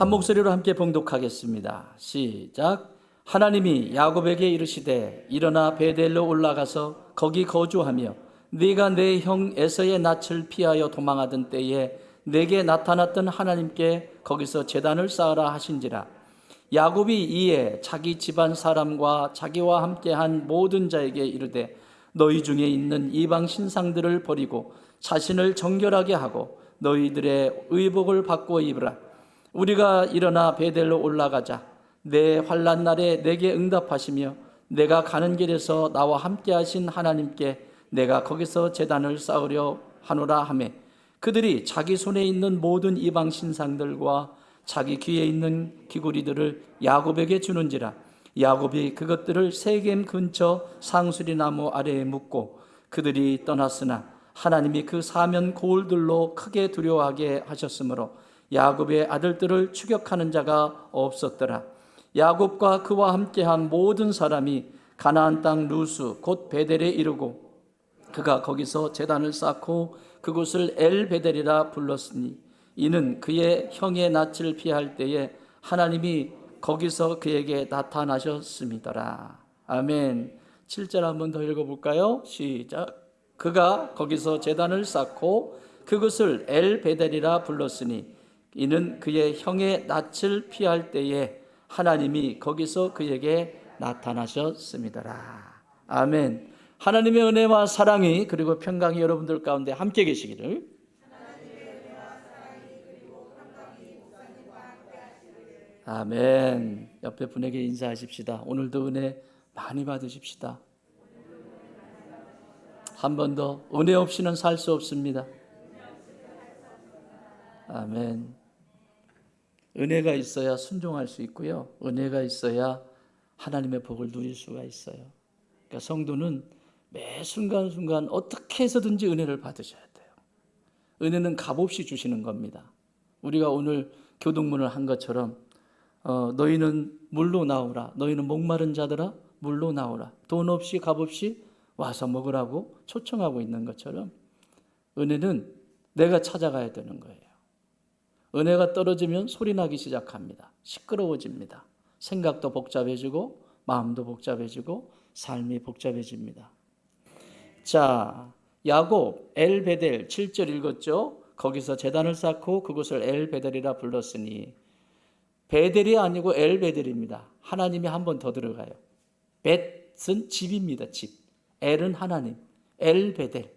한 목소리로 함께 봉독하겠습니다. 시작. 하나님이 야곱에게 이르시되 일어나 베델로 올라가서 거기 거주하며 네가 내 형 에서의 낯을 피하여 도망하던 때에 내게 나타났던 하나님께 거기서 제단을 쌓으라 하신지라. 야곱이 이에 자기 집안 사람과 자기와 함께한 모든 자에게 이르되 너희 중에 있는 이방 신상들을 버리고 자신을 정결하게 하고 너희들의 의복을 바꾸어 입으라. 우리가 일어나 베델로 올라가자. 내 환난 날에 내게 응답하시며 내가 가는 길에서 나와 함께 하신 하나님께 내가 거기서 제단을 쌓으려 하노라 하매 그들이 자기 손에 있는 모든 이방 신상들과 자기 귀에 있는 귀고리들을 야곱에게 주는지라. 야곱이 그것들을 세겜 근처 상수리 나무 아래에 묻고 그들이 떠났으나 하나님이 그 사면 고울들로 크게 두려워하게 하셨으므로 야곱의 아들들을 추격하는 자가 없었더라. 야곱과 그와 함께한 모든 사람이 가나안 땅 루스 곧 베델에 이르고 그가 거기서 제단을 쌓고 그곳을 엘베델이라 불렀으니 이는 그의 형의 낯을 피할 때에 하나님이 거기서 그에게 나타나셨음이더라. 아멘. 7절 한번 더 읽어볼까요? 시작. 그가 거기서 제단을 쌓고 그것을 엘베델이라 불렀으니 이는 그의 형의 낯을 피할 때에 하나님이 거기서 그에게 나타나셨음이더라. 아멘. 하나님의 은혜와 사랑이 그리고 평강이 여러분들 가운데 함께 계시기를. 아멘. 옆에 분에게 인사하십시다. 오늘도 은혜 많이 받으십시다. 한 번 더, 은혜 없이는 살 수 없습니다. 아멘. 은혜가 있어야 순종할 수 있고요. 은혜가 있어야 하나님의 복을 누릴 수가 있어요. 그러니까 성도는 매 순간순간 어떻게 해서든지 은혜를 받으셔야 돼요. 은혜는 값없이 주시는 겁니다. 우리가 오늘 교동문을 한 것처럼 너희는 물로 나오라. 너희는 목마른 자들아 물로 나오라. 돈 없이 값없이 와서 먹으라고 초청하고 있는 것처럼 은혜는 내가 찾아가야 되는 거예요. 은혜가 떨어지면 소리나기 시작합니다. 시끄러워집니다. 생각도 복잡해지고 마음도 복잡해지고 삶이 복잡해집니다. 자, 야곱 엘베델 7절 읽었죠? 거기서 제단을 쌓고 그곳을 엘베델이라 불렀으니 베델이 아니고 엘베델입니다. 하나님이 한 번 더 들어가요. 벳은 집입니다. 집. 엘은 하나님. 엘베델.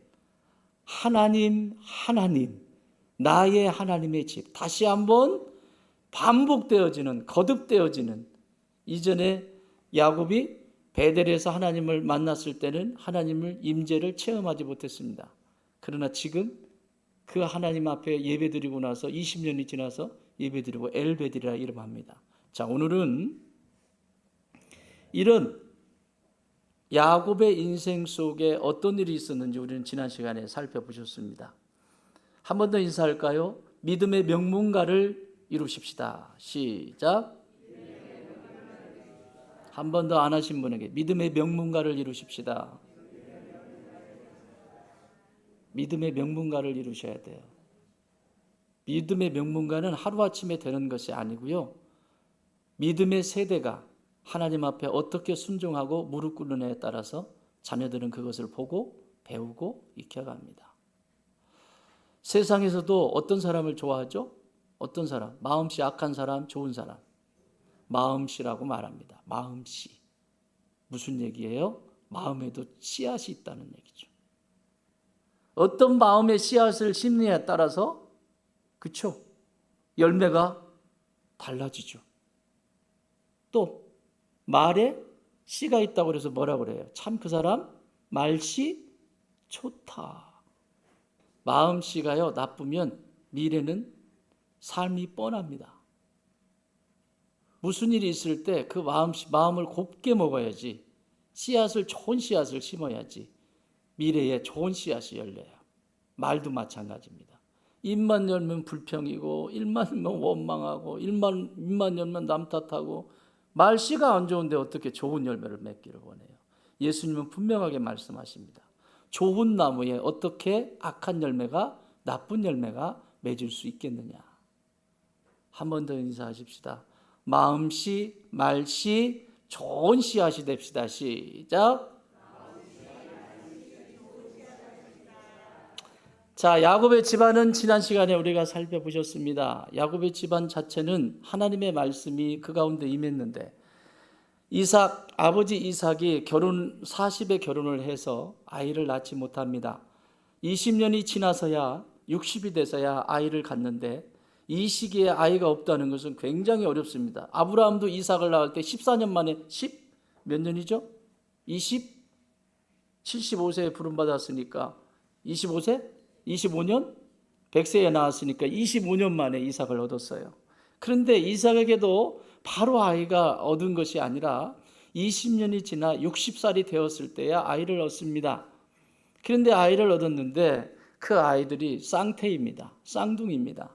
하나님, 하나님. 나의 하나님의 집. 다시 한번 반복되어지는, 거듭되어지는. 이전에 야곱이 베델에서 하나님을 만났을 때는 하나님을 임재를 체험하지 못했습니다. 그러나 지금 그 하나님 앞에 예배드리고 나서 20년이 지나서 예배드리고 엘베델이라 이름합니다. 자, 오늘은 이런 야곱의 인생 속에 어떤 일이 있었는지 우리는 지난 시간에 살펴보셨습니다. 한 번 더 인사할까요? 믿음의 명문가를 이루십시다. 시작. 한 번 더 안 하신 분에게 믿음의 명문가를 이루십시다. 믿음의 명문가를 이루셔야 돼요. 믿음의 명문가는 하루아침에 되는 것이 아니고요. 믿음의 세대가 하나님 앞에 어떻게 순종하고 무릎 꿇느냐에 따라서 자녀들은 그것을 보고 배우고 익혀갑니다. 세상에서도 어떤 사람을 좋아하죠? 어떤 사람? 마음씨 악한 사람, 좋은 사람. 마음씨라고 말합니다. 마음씨. 무슨 얘기예요? 마음에도 씨앗이 있다는 얘기죠. 어떤 마음의 씨앗을 심느냐에 따라서 그쵸? 열매가 달라지죠. 또 말에 씨가 있다고 해서 뭐라고 그래요? 참 그 사람 말씨 좋다. 마음씨가요 나쁘면 미래는 삶이 뻔합니다. 무슨 일이 있을 때 그 마음을 곱게 먹어야지, 씨앗을 좋은 씨앗을 심어야지 미래에 좋은 씨앗이 열려요. 말도 마찬가지입니다. 입만 열면 불평이고 입만 열면 원망하고 입만 열면 남 탓하고 말씨가 안 좋은데 어떻게 좋은 열매를 맺기를 원해요. 예수님은 분명하게 말씀하십니다. 좋은 나무에 어떻게 악한 열매가 나쁜 열매가 맺을 수 있겠느냐. 한 번 더 인사하십시다. 마음씨, 말씨, 좋은 씨앗이 됩시다. 시작. 자, 야곱의 집안은 지난 시간에 우리가 살펴보셨습니다. 야곱의 집안 자체는 하나님의 말씀이 그 가운데 임했는데, 아버지 이삭이 40에 결혼을 해서 아이를 낳지 못합니다. 20년이 지나서야 60이 돼서야 아이를 갖는데, 이 시기에 아이가 없다는 것은 굉장히 어렵습니다. 아브라함도 이삭을 낳을 때 14년 만에 몇 년이죠? 75세에 부름받았으니까 25세? 25년? 100세에 나왔으니까 25년 만에 이삭을 얻었어요. 그런데 이삭에게도 바로 아이가 얻은 것이 아니라 20년이 지나 60살이 되었을 때야 아이를 얻습니다. 그런데 아이를 얻었는데 그 아이들이 쌍태입니다. 쌍둥이입니다.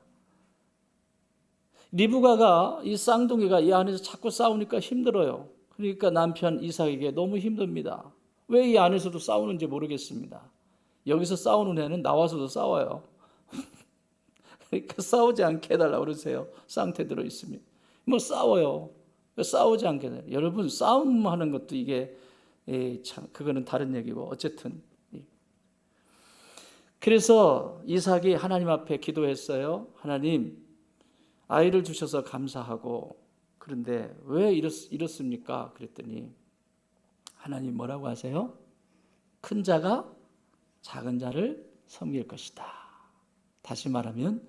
리브가가 이 쌍둥이가 이 안에서 자꾸 싸우니까 힘들어요. 그러니까 남편 이삭에게 너무 힘듭니다. 왜 이 안에서도 싸우는지 모르겠습니다. 여기서 싸우는 애는 나와서도 싸워요. 그러니까 싸우지 않게 해달라고 그러세요. 쌍태 들어있으면. 뭐 싸워요. 싸우지 않게 해달라고. 여러분, 싸움하는 것도 이게 참 그거는 다른 얘기고, 어쨌든. 그래서 이삭이 하나님 앞에 기도했어요. 하나님, 아이를 주셔서 감사하고, 그런데 왜 이렇습니까? 그랬더니 하나님 뭐라고 하세요? 큰 자가 작은 자를 섬길 것이다. 다시 말하면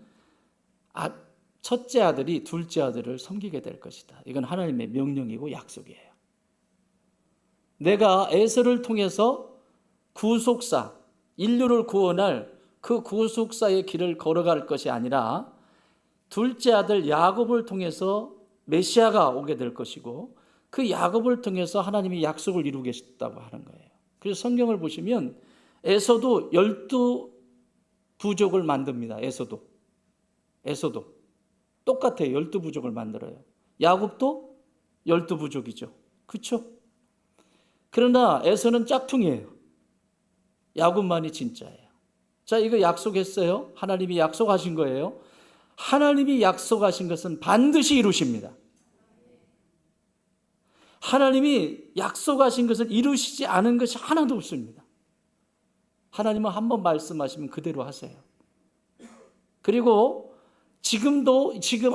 첫째 아들이 둘째 아들을 섬기게 될 것이다. 이건 하나님의 명령이고 약속이에요. 내가 에서를 통해서 구속사, 인류를 구원할 그 구속사의 길을 걸어갈 것이 아니라 둘째 아들 야곱을 통해서 메시아가 오게 될 것이고, 그 야곱을 통해서 하나님이 약속을 이루겠다고 하는 거예요. 그래서 성경을 보시면 에서도 12부족을 만듭니다. 에서도 똑같아요. 12부족을 만들어요. 야곱도 12부족이죠. 그렇죠? 그러나 에서는 짝퉁이에요. 야곱만이 진짜예요. 자, 이거 약속했어요. 하나님이 약속하신 거예요. 하나님이 약속하신 것은 반드시 이루십니다. 하나님이 약속하신 것을 이루시지 않은 것이 하나도 없습니다. 하나님은 한번 말씀하시면 그대로 하세요. 그리고 지금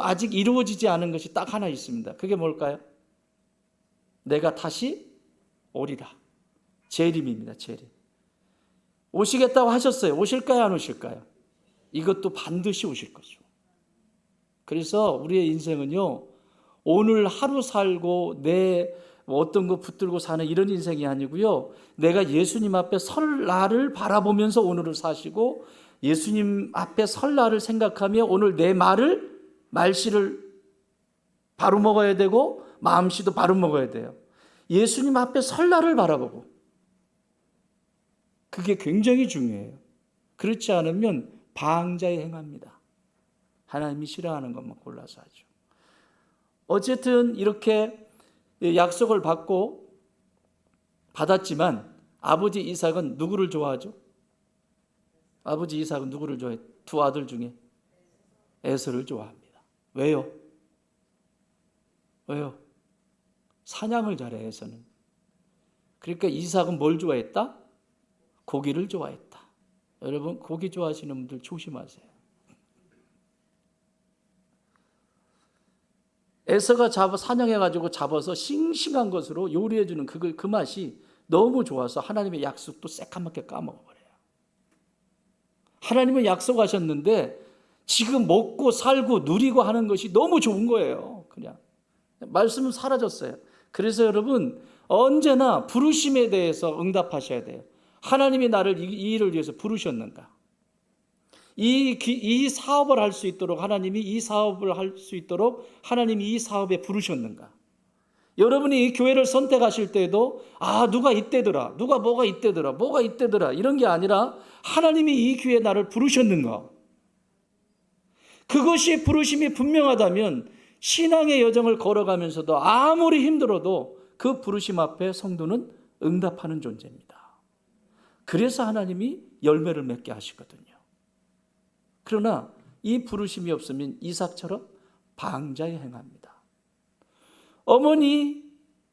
아직 이루어지지 않은 것이 딱 하나 있습니다. 그게 뭘까요? 내가 다시 오리라. 재림입니다. 재림. 오시겠다고 하셨어요. 오실까요? 안 오실까요? 이것도 반드시 오실 거죠. 그래서 우리의 인생은요, 오늘 하루 살고 내 어떤 거 붙들고 사는 이런 인생이 아니고요, 내가 예수님 앞에 설 날을 바라보면서 오늘을 사시고, 예수님 앞에 설 날을 생각하며 오늘 내 말씨를 바로 먹어야 되고 마음씨도 바로 먹어야 돼요. 예수님 앞에 설 날을 바라보고, 그게 굉장히 중요해요. 그렇지 않으면 방자에 행합니다. 하나님이 싫어하는 것만 골라서 하죠. 어쨌든 이렇게 약속을 받았지만 아버지 이삭은 누구를 좋아하죠? 아버지 이삭은 누구를 좋아해요? 두 아들 중에 에서를 좋아합니다. 왜요? 사냥을 잘해, 에서는. 그러니까 이삭은 뭘 좋아했다? 고기를 좋아했다. 여러분, 고기 좋아하시는 분들 조심하세요. 에서가 사냥해가지고 잡아서 싱싱한 것으로 요리해주는 그 맛이 너무 좋아서 하나님의 약속도 새까맣게 까먹어버려요. 하나님은 약속하셨는데 지금 먹고 살고 누리고 하는 것이 너무 좋은 거예요. 그냥 말씀은 사라졌어요. 그래서 여러분, 언제나 부르심에 대해서 응답하셔야 돼요. 하나님이 나를 이 일을 위해서 부르셨는가? 이 사업을 할 수 있도록 하나님이 이 사업을 할 수 있도록 하나님이 이 사업에 부르셨는가? 여러분이 이 교회를 선택하실 때도 누가 이때더라, 누가 뭐가 이때더라 이런 게 아니라 하나님이 이 교회에 나를 부르셨는가? 그것이 부르심이 분명하다면 신앙의 여정을 걸어가면서도 아무리 힘들어도 그 부르심 앞에 성도는 응답하는 존재입니다. 그래서 하나님이 열매를 맺게 하시거든요. 그러나 이 부르심이 없으면 이삭처럼 방자에 행합니다. 어머니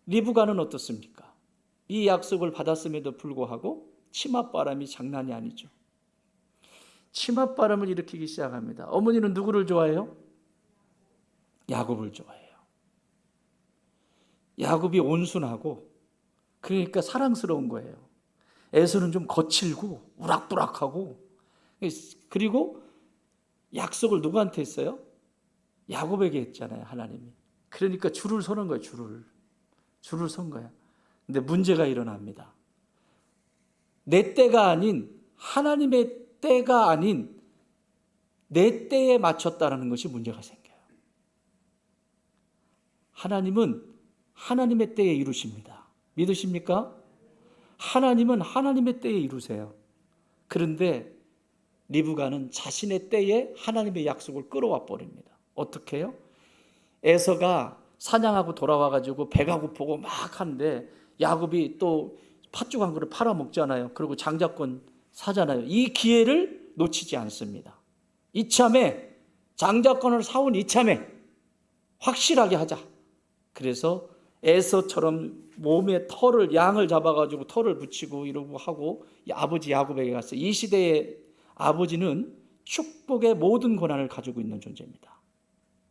리브가는 어떻습니까? 이 약속을 받았음에도 불구하고 치맛바람이 장난이 아니죠. 치맛바람을 일으키기 시작합니다. 어머니는 누구를 좋아해요? 야곱을 좋아해요. 야곱이 온순하고 그러니까 사랑스러운 거예요. 에서는 좀 거칠고 우락부락하고, 그리고 약속을 누구한테 했어요? 야곱에게 했잖아요, 하나님이. 그러니까 줄을 서는 거예요. 줄을 선 거야. 근데 문제가 일어납니다. 내 때가 아닌, 하나님의 때가 아닌 내 때에 맞췄다는 것이 문제가 생겨요. 하나님은 하나님의 때에 이루십니다. 믿으십니까? 하나님은 하나님의 때에 이루세요. 그런데 리브가는 자신의 때에 하나님의 약속을 끌어와 버립니다. 어떻게 해요? 에서가 사냥하고 돌아와가지고 배가 고프고 막 하는데 야곱이 또 팥죽 한 그릇 팔아먹잖아요. 그리고 장자권 사잖아요. 이 기회를 놓치지 않습니다. 이참에 장자권을 사온 이참에 확실하게 하자. 그래서 에서처럼 몸에 양을 잡아가지고 털을 붙이고 이러고 하고 아버지 야곱에게 갔어요. 이 시대의 아버지는 축복의 모든 권한을 가지고 있는 존재입니다.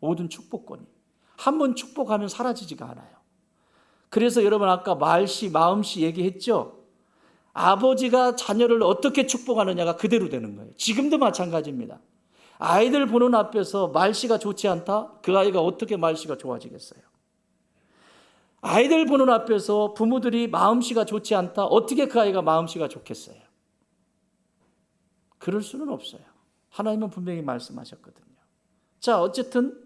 모든 축복권이. 한번 축복하면 사라지지가 않아요. 그래서 여러분 아까 말씨, 마음씨 얘기했죠? 아버지가 자녀를 어떻게 축복하느냐가 그대로 되는 거예요. 지금도 마찬가지입니다. 아이들 보는 앞에서 말씨가 좋지 않다? 그 아이가 어떻게 말씨가 좋아지겠어요? 아이들 보는 앞에서 부모들이 마음씨가 좋지 않다? 어떻게 그 아이가 마음씨가 좋겠어요? 그럴 수는 없어요. 하나님은 분명히 말씀하셨거든요. 자, 어쨌든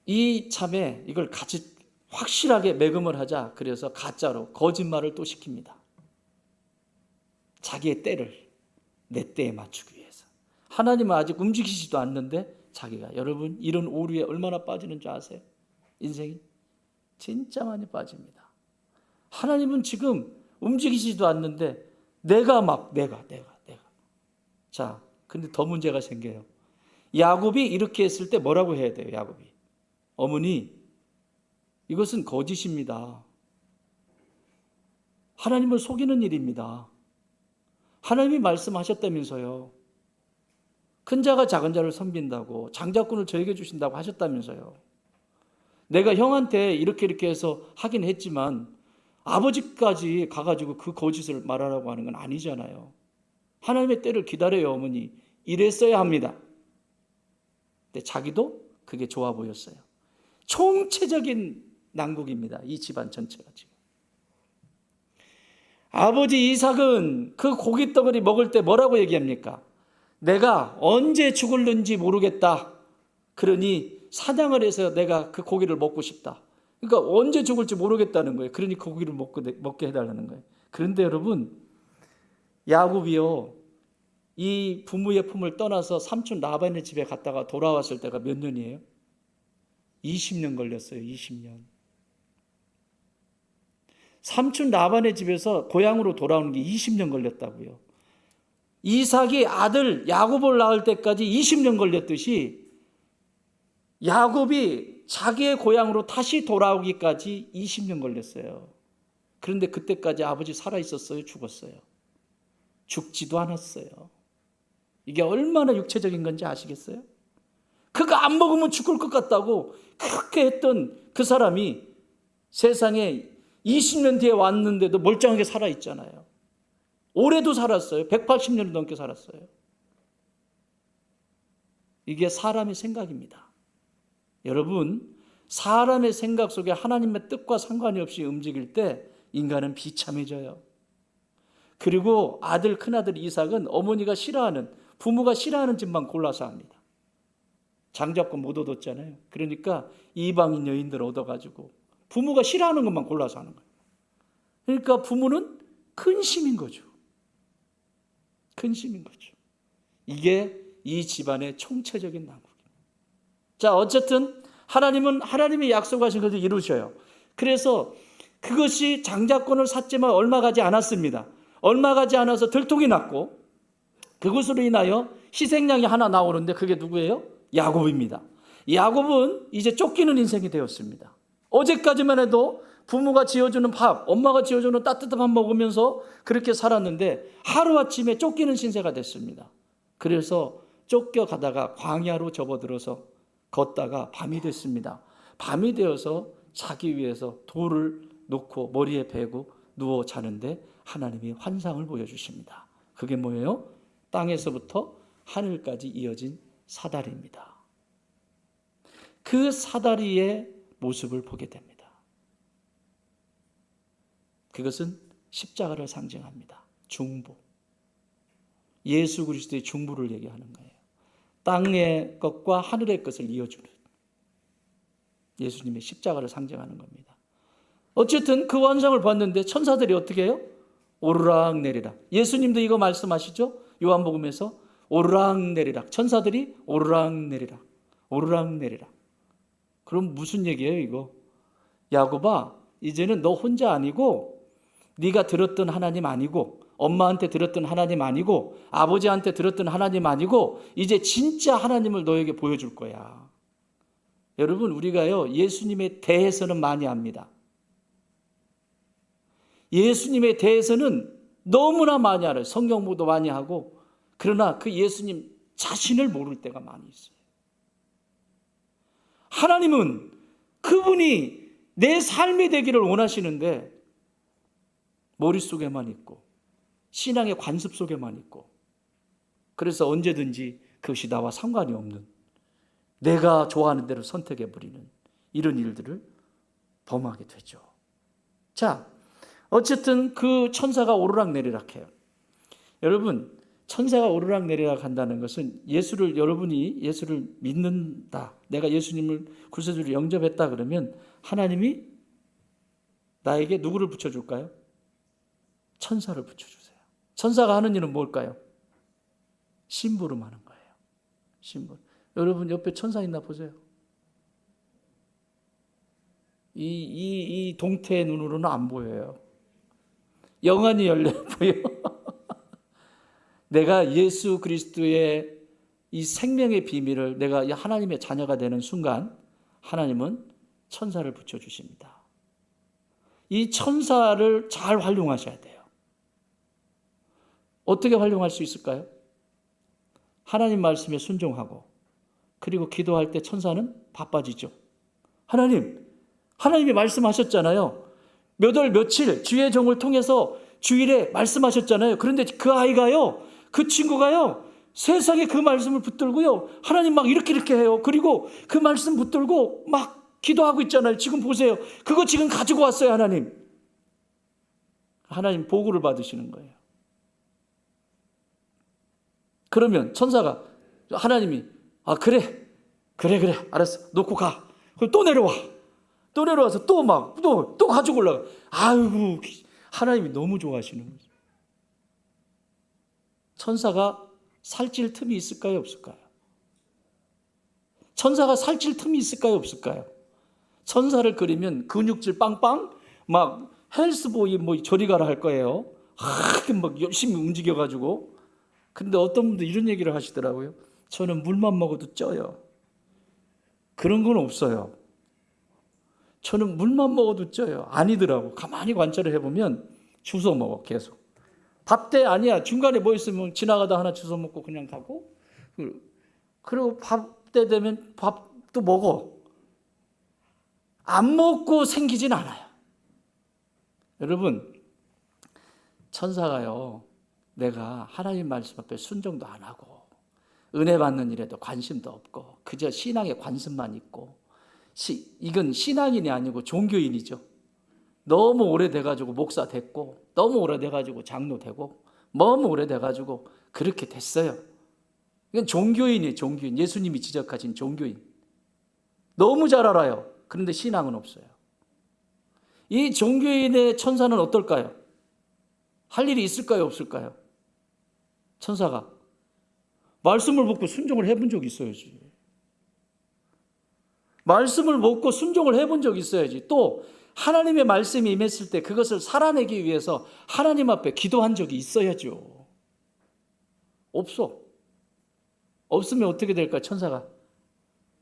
이 참에 이걸 같이 확실하게 매금을 하자. 그래서 가짜로 거짓말을 또 시킵니다. 자기의 때를 내 때에 맞추기 위해서. 하나님은 아직 움직이지도 않는데 자기가, 여러분 이런 오류에 얼마나 빠지는 줄 아세요? 인생이 진짜 많이 빠집니다. 하나님은 지금 움직이지도 않는데 내가. 자, 근데 더 문제가 생겨요. 야곱이 이렇게 했을 때 뭐라고 해야 돼요? 야곱이, 어머니 이것은 거짓입니다. 하나님을 속이는 일입니다. 하나님이 말씀하셨다면서요. 큰 자가 작은 자를 섬긴다고, 장자권을 저에게 주신다고 하셨다면서요. 내가 형한테 이렇게 해서 하긴 했지만 아버지까지 가가지고 그 거짓을 말하라고 하는 건 아니잖아요. 하나님의 때를 기다려요, 어머니. 이랬어야 합니다. 근데 자기도 그게 좋아 보였어요. 총체적인 난국입니다. 이 집안 전체가 지금. 아버지 이삭은 그 고깃덩어리 먹을 때 뭐라고 얘기합니까? 내가 언제 죽을는지 모르겠다. 그러니 사냥을 해서 내가 그 고기를 먹고 싶다. 그러니까 언제 죽을지 모르겠다는 거예요. 그러니 그 고기를 먹게 해달라는 거예요. 그런데 여러분, 야곱이요, 이 부모의 품을 떠나서 삼촌 라반의 집에 갔다가 돌아왔을 때가 몇 년이에요? 20년 걸렸어요. 20년. 삼촌 라반의 집에서 고향으로 돌아오는 게 20년 걸렸다고요. 이삭이 아들 야곱을 낳을 때까지 20년 걸렸듯이 야곱이 자기의 고향으로 다시 돌아오기까지 20년 걸렸어요. 그런데 그때까지 아버지 살아있었어요? 죽었어요? 죽지도 않았어요. 이게 얼마나 육체적인 건지 아시겠어요? 그거 안 먹으면 죽을 것 같다고 그렇게 했던 그 사람이 세상에 20년 뒤에 왔는데도 멀쩡하게 살아있잖아요. 올해도 살았어요. 180년이 넘게 살았어요. 이게 사람의 생각입니다. 여러분, 사람의 생각 속에 하나님의 뜻과 상관이 없이 움직일 때 인간은 비참해져요. 그리고 아들, 큰아들 이삭은 어머니가 싫어하는, 부모가 싫어하는 집만 골라서 합니다. 장자권 못 얻었잖아요. 그러니까 이방인 여인들 얻어가지고 부모가 싫어하는 것만 골라서 하는 거예요. 그러니까 부모는 근심인 거죠. 근심인 거죠. 이게 이 집안의 총체적인 난국입니다. 자, 어쨌든 하나님은 하나님이 약속하신 것을 이루셔요. 그래서 그것이 장자권을 샀지만 얼마 가지 않았습니다. 얼마 가지 않아서 들통이 났고 그것으로 인하여 희생양이 하나 나오는데 그게 누구예요? 야곱입니다. 야곱은 이제 쫓기는 인생이 되었습니다. 어제까지만 해도 부모가 지어주는 밥, 엄마가 지어주는 따뜻한 밥 먹으면서 그렇게 살았는데 하루아침에 쫓기는 신세가 됐습니다. 그래서 쫓겨가다가 광야로 접어들어서 걷다가 밤이 됐습니다. 밤이 되어서 자기 위해서 돌을 놓고 머리에 베고 누워 자는데 하나님이 환상을 보여주십니다. 그게 뭐예요? 땅에서부터 하늘까지 이어진 사다리입니다. 그 사다리의 모습을 보게 됩니다. 그것은 십자가를 상징합니다. 중보. 예수 그리스도의 중보를 얘기하는 거예요. 땅의 것과 하늘의 것을 이어주는 예수님의 십자가를 상징하는 겁니다. 어쨌든 그 환상을 봤는데 천사들이 어떻게 해요? 오르락 내리락. 예수님도 이거 말씀하시죠? 요한복음에서 오르락 내리락. 천사들이 오르락 내리락. 오르락 내리락. 그럼 무슨 얘기예요 이거? 야곱아, 이제는 너 혼자 아니고 네가 들었던 하나님 아니고 엄마한테 들었던 하나님 아니고 아버지한테 들었던 하나님 아니고 이제 진짜 하나님을 너에게 보여줄 거야. 여러분, 우리가요 예수님에 대해서는 많이 압니다. 예수님에 대해서는 너무나 많이 알아요. 성경 공부도 많이 하고. 그러나 그 예수님 자신을 모를 때가 많이 있어요. 하나님은 그분이 내 삶이 되기를 원하시는데 머릿속에만 있고 신앙의 관습 속에만 있고, 그래서 언제든지 그것이 나와 상관이 없는, 내가 좋아하는 대로 선택해버리는 이런 일들을 범하게 되죠. 자, 어쨌든 그 천사가 오르락내리락해요. 여러분, 천사가 오르락내리락 한다는 것은 여러분이 예수를 믿는다, 내가 예수님을 구세주로 영접했다 그러면 하나님이 나에게 누구를 붙여줄까요? 천사를 붙여주세요. 천사가 하는 일은 뭘까요? 심부름하는 거예요. 심부름. 여러분 옆에 천사 있나 보세요. 이 동태의 눈으로는 안 보여요. 영안이 열려 보여. 내가 예수 그리스도의 이 생명의 비밀을 내가 하나님의 자녀가 되는 순간 하나님은 천사를 붙여주십니다. 이 천사를 잘 활용하셔야 돼요. 어떻게 활용할 수 있을까요? 하나님 말씀에 순종하고, 그리고 기도할 때 천사는 바빠지죠. 하나님이 말씀하셨잖아요. 몇 월 며칠 주의 종을 통해서 주일에 말씀하셨잖아요. 그런데 그 아이가요, 그 친구가요, 세상에 그 말씀을 붙들고요, 하나님 막 이렇게 해요. 그리고 그 말씀 붙들고 막 기도하고 있잖아요. 지금 보세요. 그거 지금 가지고 왔어요. 하나님 보고를 받으시는 거예요. 그러면 천사가, 하나님이 그래 알았어, 놓고 가. 그럼 또 내려와서 또 가지고 올라가. 아이고, 하나님이 너무 좋아하시는 거죠. 천사가 살찔 틈이 있을까요, 없을까요? 천사가 살찔 틈이 있을까요, 없을까요? 천사를 그리면 근육질 빵빵, 막 헬스보이 저리 가라 할 거예요. 막 열심히 움직여가지고. 근데 어떤 분도 이런 얘기를 하시더라고요. 저는 물만 먹어도 쪄요. 그런 건 없어요. 저는 물만 먹어도 쪄요. 아니더라고. 가만히 관찰을 해보면 주워 먹어, 계속. 밥 때 아니야. 중간에 뭐 있으면 지나가다 하나 주워 먹고 그냥 가고, 그리고 밥 때 되면 밥도 먹어. 안 먹고 생기진 않아요. 여러분, 천사가요, 내가 하나님 말씀 앞에 순종도 안 하고 은혜 받는 일에도 관심도 없고 그저 신앙에 관심만 있고, 이건 신앙인이 아니고 종교인이죠. 너무 오래돼가지고 목사 됐고, 너무 오래돼가지고 장로 되고, 너무 오래돼가지고 그렇게 됐어요. 이건 종교인이에요. 종교인. 예수님이 지적하신 종교인. 너무 잘 알아요. 그런데 신앙은 없어요. 이 종교인의 천사는 어떨까요? 할 일이 있을까요, 없을까요? 천사가 말씀을 먹고 순종을 해본 적이 있어야지. 말씀을 먹고 순종을 해본 적이 있어야지. 또 하나님의 말씀이 임했을 때 그것을 살아내기 위해서 하나님 앞에 기도한 적이 있어야죠. 없어. 없으면 어떻게 될까? 천사가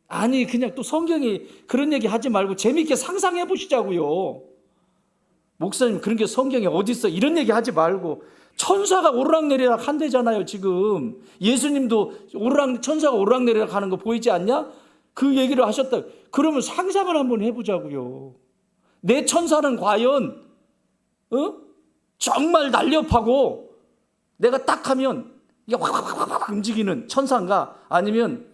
아니 그냥 또 성경이 그런 얘기 하지 말고 재미있게 상상해 보시자고요. 목사님 그런 게 성경에 어디 있어? 이런 얘기 하지 말고 천사가 오르락내리락 한대잖아요. 지금 예수님도 천사가 오르락내리락 하는 거 보이지 않냐? 그 얘기를 하셨다. 그러면 상상을 한번 해보자고요. 내 천사는 과연 정말 날렵하고 내가 딱 하면 이게 확 움직이는 천사인가? 아니면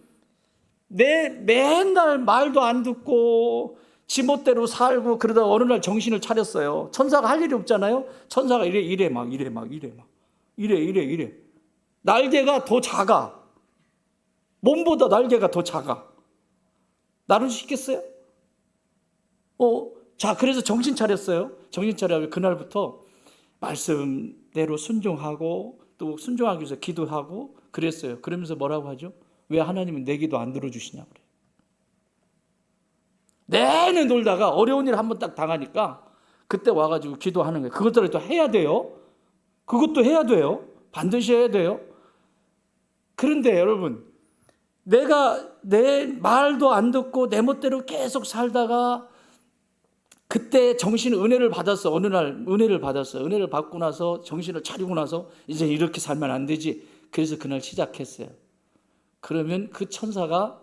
내 맨날 말도 안 듣고 지멋대로 살고 그러다 어느 날 정신을 차렸어요. 천사가 할 일이 없잖아요. 천사가 이래 날개가 더 작아. 몸보다 날개가 더 작아. 나를 시켰어요? 자, 그래서 정신 차렸어요. 정신 차려 그날부터 말씀대로 순종하고 또 순종하기 위해서 기도하고 그랬어요. 그러면서 뭐라고 하죠? 왜 하나님은 내 기도 안 들어주시냐 그래요. 내내 놀다가 어려운 일 한번 딱 당하니까 그때 와가지고 기도하는 거예요. 그것들을 또 해야 돼요. 그것도 해야 돼요. 반드시 해야 돼요. 그런데 여러분, 내가 내 말도 안 듣고 내 멋대로 계속 살다가 그때 정신 은혜를 받았어. 어느 날 은혜를 받았어요. 은혜를 받고 나서 정신을 차리고 나서 이제 이렇게 살면 안 되지. 그래서 그날 시작했어요. 그러면 그 천사가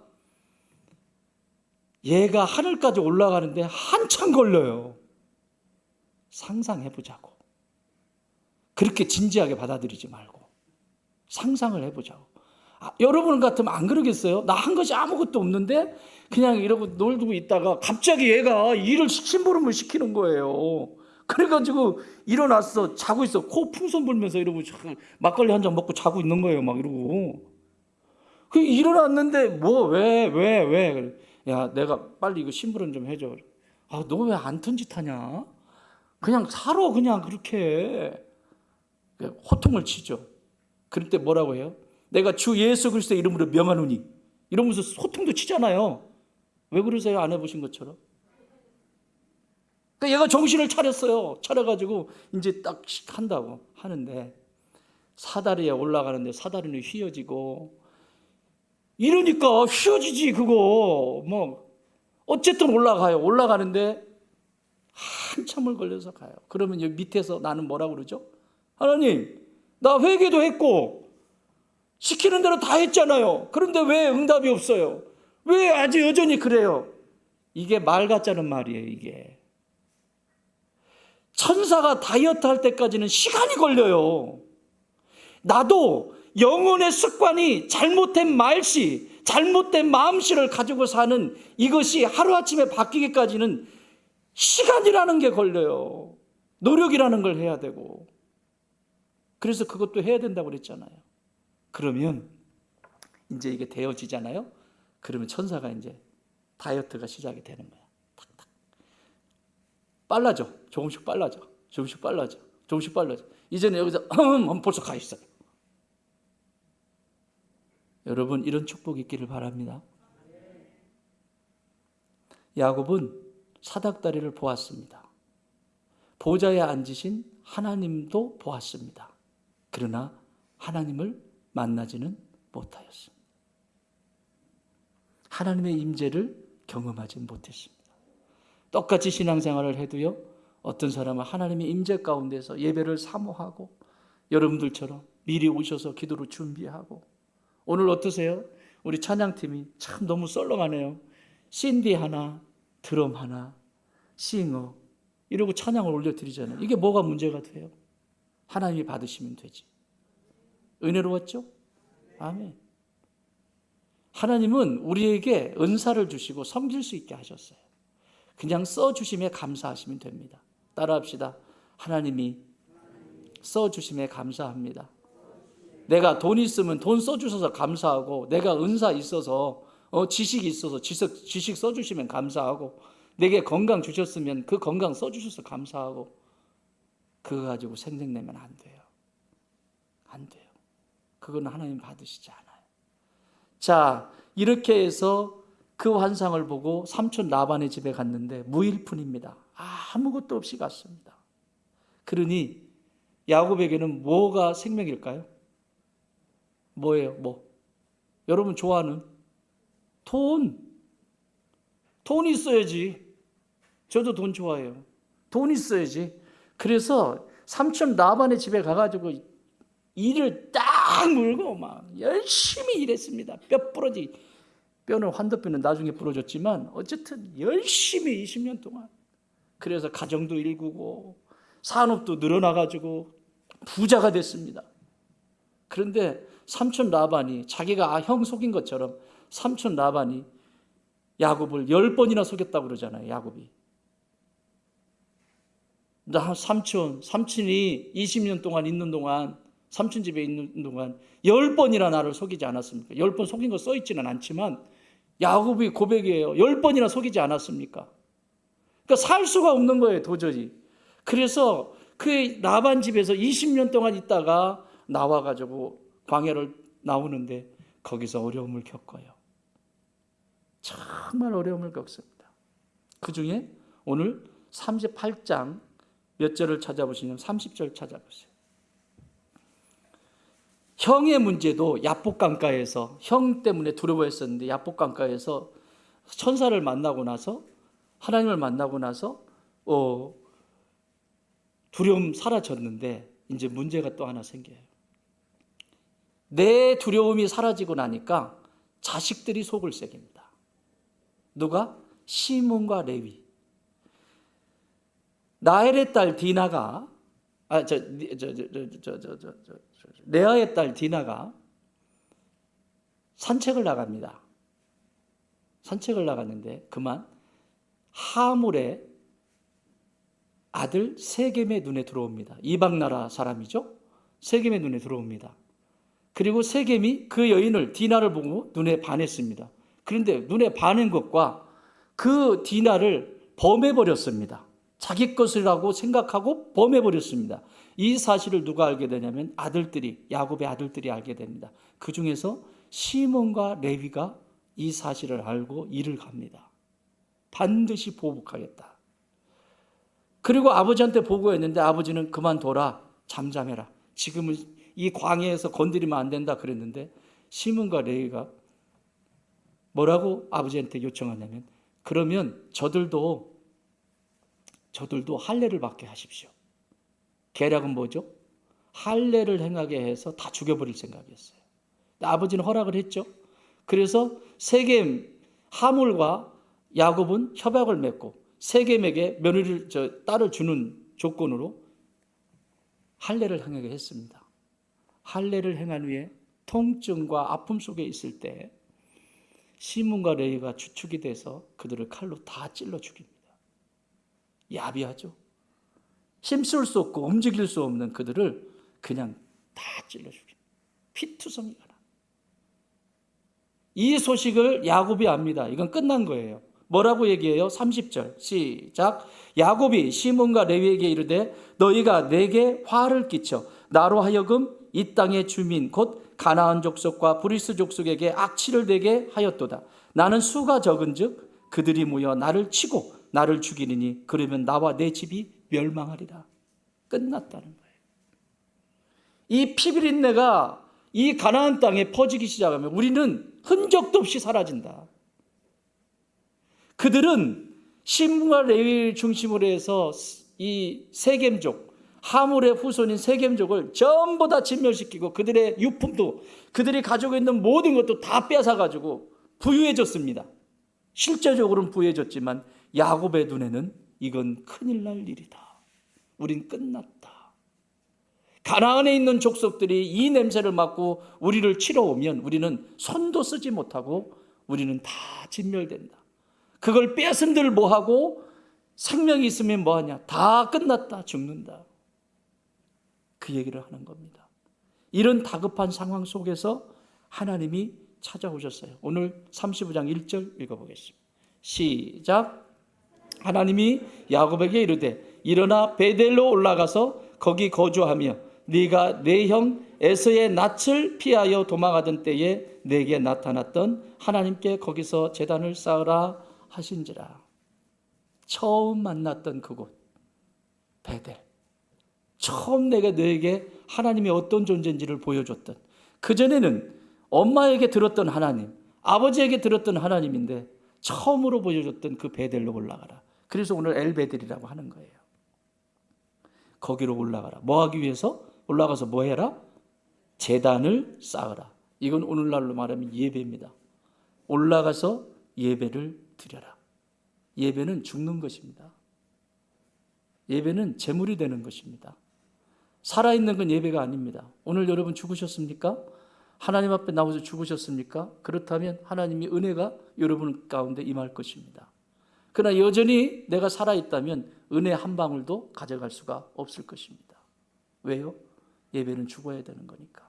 얘가 하늘까지 올라가는데 한참 걸려요. 상상해보자고. 그렇게 진지하게 받아들이지 말고 상상을 해보자고. 여러분 같으면 안 그러겠어요? 나 한 것이 아무것도 없는데 그냥 이러고 놀고 있다가 갑자기 얘가 일을 심부름을 시키는 거예요. 그래가지고 일어났어. 자고 있어. 코 풍선 불면서 이러고 막걸리 한 잔 먹고 자고 있는 거예요. 막 이러고. 그 일어났는데 왜? 야, 내가 빨리 이거 심부름 좀 해줘. 너 왜 안 턴짓하냐? 그냥 살아 그냥 그렇게. 호통을 치죠. 그럴 때 뭐라고 해요? 내가 주 예수 그리스도의 이름으로 명하노니 이러면서 호통도 치잖아요. 왜 그러세요? 안 해보신 것처럼. 그러니까 얘가 정신을 차렸어요. 차려가지고 이제 딱 한다고 하는데 사다리에 올라가는데 사다리는 휘어지고 이러니까 휘어지지 그거. 뭐 어쨌든 올라가는데 한참을 걸려서 가요. 그러면 여기 밑에서 나는 뭐라고 그러죠? 하나님, 나 회개도 했고 시키는 대로 다 했잖아요. 그런데 왜 응답이 없어요? 왜 아직 여전히 그래요? 이게 말 같자는 말이에요. 이게 천사가 다이어트 할 때까지는 시간이 걸려요. 나도 영혼의 습관이 잘못된 말씨, 잘못된 마음씨를 가지고 사는 이것이 하루아침에 바뀌기까지는 시간이라는 게 걸려요. 노력이라는 걸 해야 되고. 그래서 그것도 해야 된다고 그랬잖아요. 그러면 이제 이게 되어지잖아요. 그러면 천사가 이제 다이어트가 시작이 되는 거야. 탁탁. 빨라져. 조금씩 빨라져. 이제는 여기서 벌써 가 있어요. 여러분 이런 축복이 있기를 바랍니다. 야곱은 사닥다리를 보았습니다. 보좌에 앉으신 하나님도 보았습니다. 그러나 하나님을 만나지는 못하였습니다. 하나님의 임재를 경험하지 못했습니다. 똑같이 신앙생활을 해도요, 어떤 사람은 하나님의 임재 가운데서 예배를 사모하고 여러분들처럼 미리 오셔서 기도로 준비하고. 오늘 어떠세요? 우리 찬양팀이 참 너무 썰렁하네요. 신디 하나, 드럼 하나, 싱어 이러고 찬양을 올려드리잖아요. 이게 뭐가 문제가 돼요? 하나님이 받으시면 되지. 은혜로웠죠? 아멘. 하나님은 우리에게 은사를 주시고 섬길 수 있게 하셨어요. 그냥 써주심에 감사하시면 됩니다. 따라합시다. 하나님이 써주심에 감사합니다. 내가 돈 있으면 돈 써주셔서 감사하고, 내가 은사 있어서 지식이 있어서 지식 써주시면 감사하고, 내게 건강 주셨으면 그 건강 써주셔서 감사하고. 그거 가지고 생색내면 안 돼요. 안 돼요. 그거는 하나님 받으시지 않아요. 자, 이렇게 해서 그 환상을 보고 삼촌 라반의 집에 갔는데 무일푼입니다. 아무것도 없이 갔습니다. 그러니 야곱에게는 뭐가 생명일까요? 뭐예요? 뭐? 여러분 좋아하는 돈. 돈 있어야지. 저도 돈 좋아해요. 돈 있어야지. 그래서 삼촌 라반의 집에 가가지고 이를 딱 물고 막 열심히 일했습니다. 뼈 부러지. 뼈는 환도뼈는 나중에 부러졌지만 어쨌든 열심히 20년 동안. 그래서 가정도 일구고 산업도 늘어나가지고 부자가 됐습니다. 그런데 삼촌 라반이 자기가 형 속인 것처럼 삼촌 라반이 야곱을 10번이나 속였다고 그러잖아요. 야곱이. 삼촌이 20년 동안 있는 동안, 삼촌 집에 있는 동안 10번이나 나를 속이지 않았습니까? 10번 속인 거 써있지는 않지만 야곱이 고백이에요. 10번이나 속이지 않았습니까? 그러니까 살 수가 없는 거예요, 도저히. 그래서 그 라반 집에서 20년 동안 있다가 나와가지고 광야를 나오는데 거기서 어려움을 겪어요. 정말 어려움을 겪습니다. 그 중에 오늘 38장 몇 절을 찾아보시면 30절 찾아보세요. 형의 문제도 야복강가에서, 형 때문에 두려워했었는데 야복강가에서 천사를 만나고 나서, 하나님을 만나고 나서 두려움 사라졌는데 이제 문제가 또 하나 생겨요. 내 두려움이 사라지고 나니까 자식들이 속을 새깁니다. 누가? 시몬과 레위. 라헬의 딸 디나가, 레아의 딸 디나가 산책을 나갑니다. 산책을 나갔는데 그만 하물의 아들 세겜의 눈에 들어옵니다. 이방나라 사람이죠. 세겜의 눈에 들어옵니다. 그리고 세겜이 그 여인을, 디나를 보고 눈에 반했습니다. 그런데 눈에 반한 것과 그 디나를 범해버렸습니다. 자기 것이라고 생각하고 범해버렸습니다. 이 사실을 누가 알게 되냐면 아들들이, 야곱의 아들들이 알게 됩니다. 그 중에서 시몬과 레위가 이 사실을 알고 이를 갑니다. 반드시 보복하겠다. 그리고 아버지한테 보고했는데 아버지는 그만둬라, 잠잠해라. 지금은 이 광야에서 건드리면 안 된다 그랬는데 시몬과 레위가 뭐라고 아버지한테 요청하냐면, 그러면 저들도 할례를 받게 하십시오. 계략은 뭐죠? 할례를 행하게 해서 다 죽여버릴 생각이었어요. 아버지는 허락을 했죠. 그래서 세겜, 하물과 야곱은 협약을 맺고 세겜에게 딸을 주는 조건으로 할례를 행하게 했습니다. 할례를 행한 후에 통증과 아픔 속에 있을 때 시몬과 레위가 주축이 돼서 그들을 칼로 다 찔러 죽입니다. 야비하죠. 힘쓸 수 없고 움직일 수 없는 그들을 그냥 다 찔러 죽입니다. 피투성이가 나. 이 소식을 야곱이 압니다. 이건 끝난 거예요. 뭐라고 얘기해요? 30절 시작. 야곱이 시몬과 레위에게 이르되 너희가 내게 화를 끼쳐 나로 하여금 이 땅의 주민 곧 가나안 족속과 브리스 족속에게 악취를 되게 하였도다. 나는 수가 적은즉 그들이 모여 나를 치고 나를 죽이느니 그러면 나와 내 집이 멸망하리라. 끝났다는 거예요. 이 피비린내가 이 가나안 땅에 퍼지기 시작하면 우리는 흔적도 없이 사라진다. 그들은 시몬과 레위를 중심으로 해서 이 세겜족, 하물의 후손인 세겜족을 전부 다 진멸시키고 그들의 유품도, 그들이 가지고 있는 모든 것도 다 뺏어가지고 부유해졌습니다. 실제적으로는 부유해졌지만 야곱의 눈에는 이건 큰일 날 일이다. 우린 끝났다. 가나안에 있는 족속들이 이 냄새를 맡고 우리를 치러 오면 우리는 손도 쓰지 못하고 우리는 다 진멸된다. 그걸 뺏은들 뭐하고 생명이 있으면 뭐하냐. 다 끝났다. 죽는다. 그 얘기를 하는 겁니다. 이런 다급한 상황 속에서 하나님이 찾아오셨어요. 오늘 35장 1절 읽어보겠습니다. 시작. 하나님이 야곱에게 이르되 일어나 베델로 올라가서 거기 거주하며 네가 내 형 에서의 낯을 피하여 도망하던 때에 내게 나타났던 하나님께 거기서 제단을 쌓으라 하신지라. 처음 만났던 그곳 베델, 처음 내가 너에게 하나님이 어떤 존재인지를 보여줬던, 그전에는 엄마에게 들었던 하나님, 아버지에게 들었던 하나님인데 처음으로 보여줬던 그 베델로 올라가라. 그래서 오늘 엘베델이라고 하는 거예요. 거기로 올라가라. 뭐 하기 위해서? 올라가서 뭐 해라? 제단을 쌓으라. 이건 오늘날로 말하면 예배입니다. 올라가서 예배를 드려라. 예배는 죽는 것입니다. 예배는 제물이 되는 것입니다. 살아있는 건 예배가 아닙니다. 오늘 여러분 죽으셨습니까? 하나님 앞에 나와서 죽으셨습니까? 그렇다면 하나님이 은혜가 여러분 가운데 임할 것입니다. 그러나 여전히 내가 살아있다면 은혜 한 방울도 가져갈 수가 없을 것입니다. 왜요? 예배는 죽어야 되는 거니까.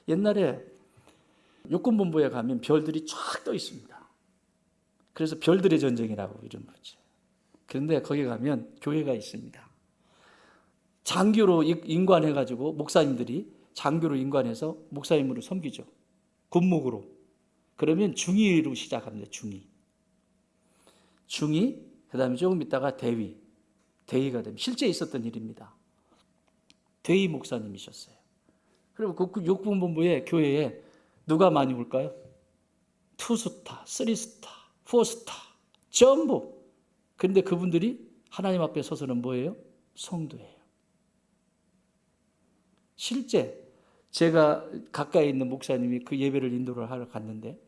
옛날에 육군본부에 가면 별들이 쫙 떠 있습니다. 그래서 별들의 전쟁이라고 이름 붙여요. 그런데 거기 가면 교회가 있습니다. 장교로 인관해가지고 목사님들이 장교로 인관해서 목사님으로 섬기죠. 군목으로. 그러면 중위로 시작합니다. 중위, 그 다음에 조금 있다가 대위가 됩니다. 실제 있었던 일입니다. 대위 목사님이셨어요. 그리고 그 육군본부의 교회에 누가 많이 올까요? 2스타, 3스타, 4스타 전부. 그런데 그분들이 하나님 앞에 서서는 뭐예요? 성도예요. 실제 제가 가까이 있는 목사님이 그 예배를 인도를 하러 갔는데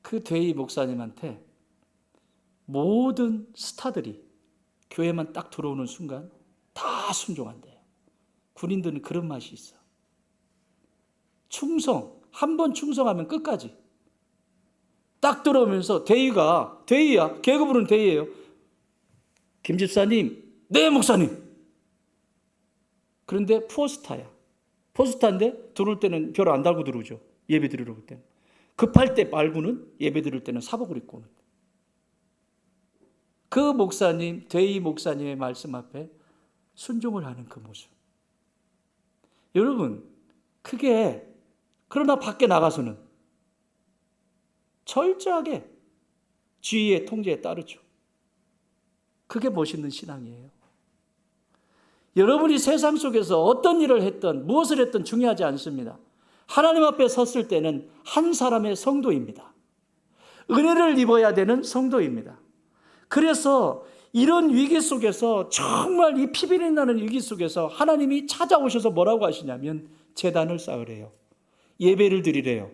그 대위 목사님한테 모든 스타들이 교회만 딱 들어오는 순간 다 순종한대요. 군인들은 그런 맛이 있어. 충성, 한 번 충성하면 끝까지. 딱 들어오면서 대위야, 계급으로는 대위예요. 김 집사님, 네 목사님. 그런데 포스타야. 포스타인데 들어올 때는 별 안 달고 들어오죠. 예배 드리러 올 때는. 급할 때 말고는 예배 드릴 때는 사복을 입고 오는. 그 목사님, 대위 목사님의 말씀 앞에 순종을 하는 그 모습. 여러분, 그게 그러나 밖에 나가서는 철저하게 주의의 통제에 따르죠. 그게 멋있는 신앙이에요. 여러분이 세상 속에서 어떤 일을 했든 무엇을 했든 중요하지 않습니다. 하나님 앞에 섰을 때는 한 사람의 성도입니다. 은혜를 입어야 되는 성도입니다. 그래서 이런 위기 속에서 정말 이 피비린내 나는 위기 속에서 하나님이 찾아오셔서 뭐라고 하시냐면 제단을 쌓으래요. 예배를 드리래요.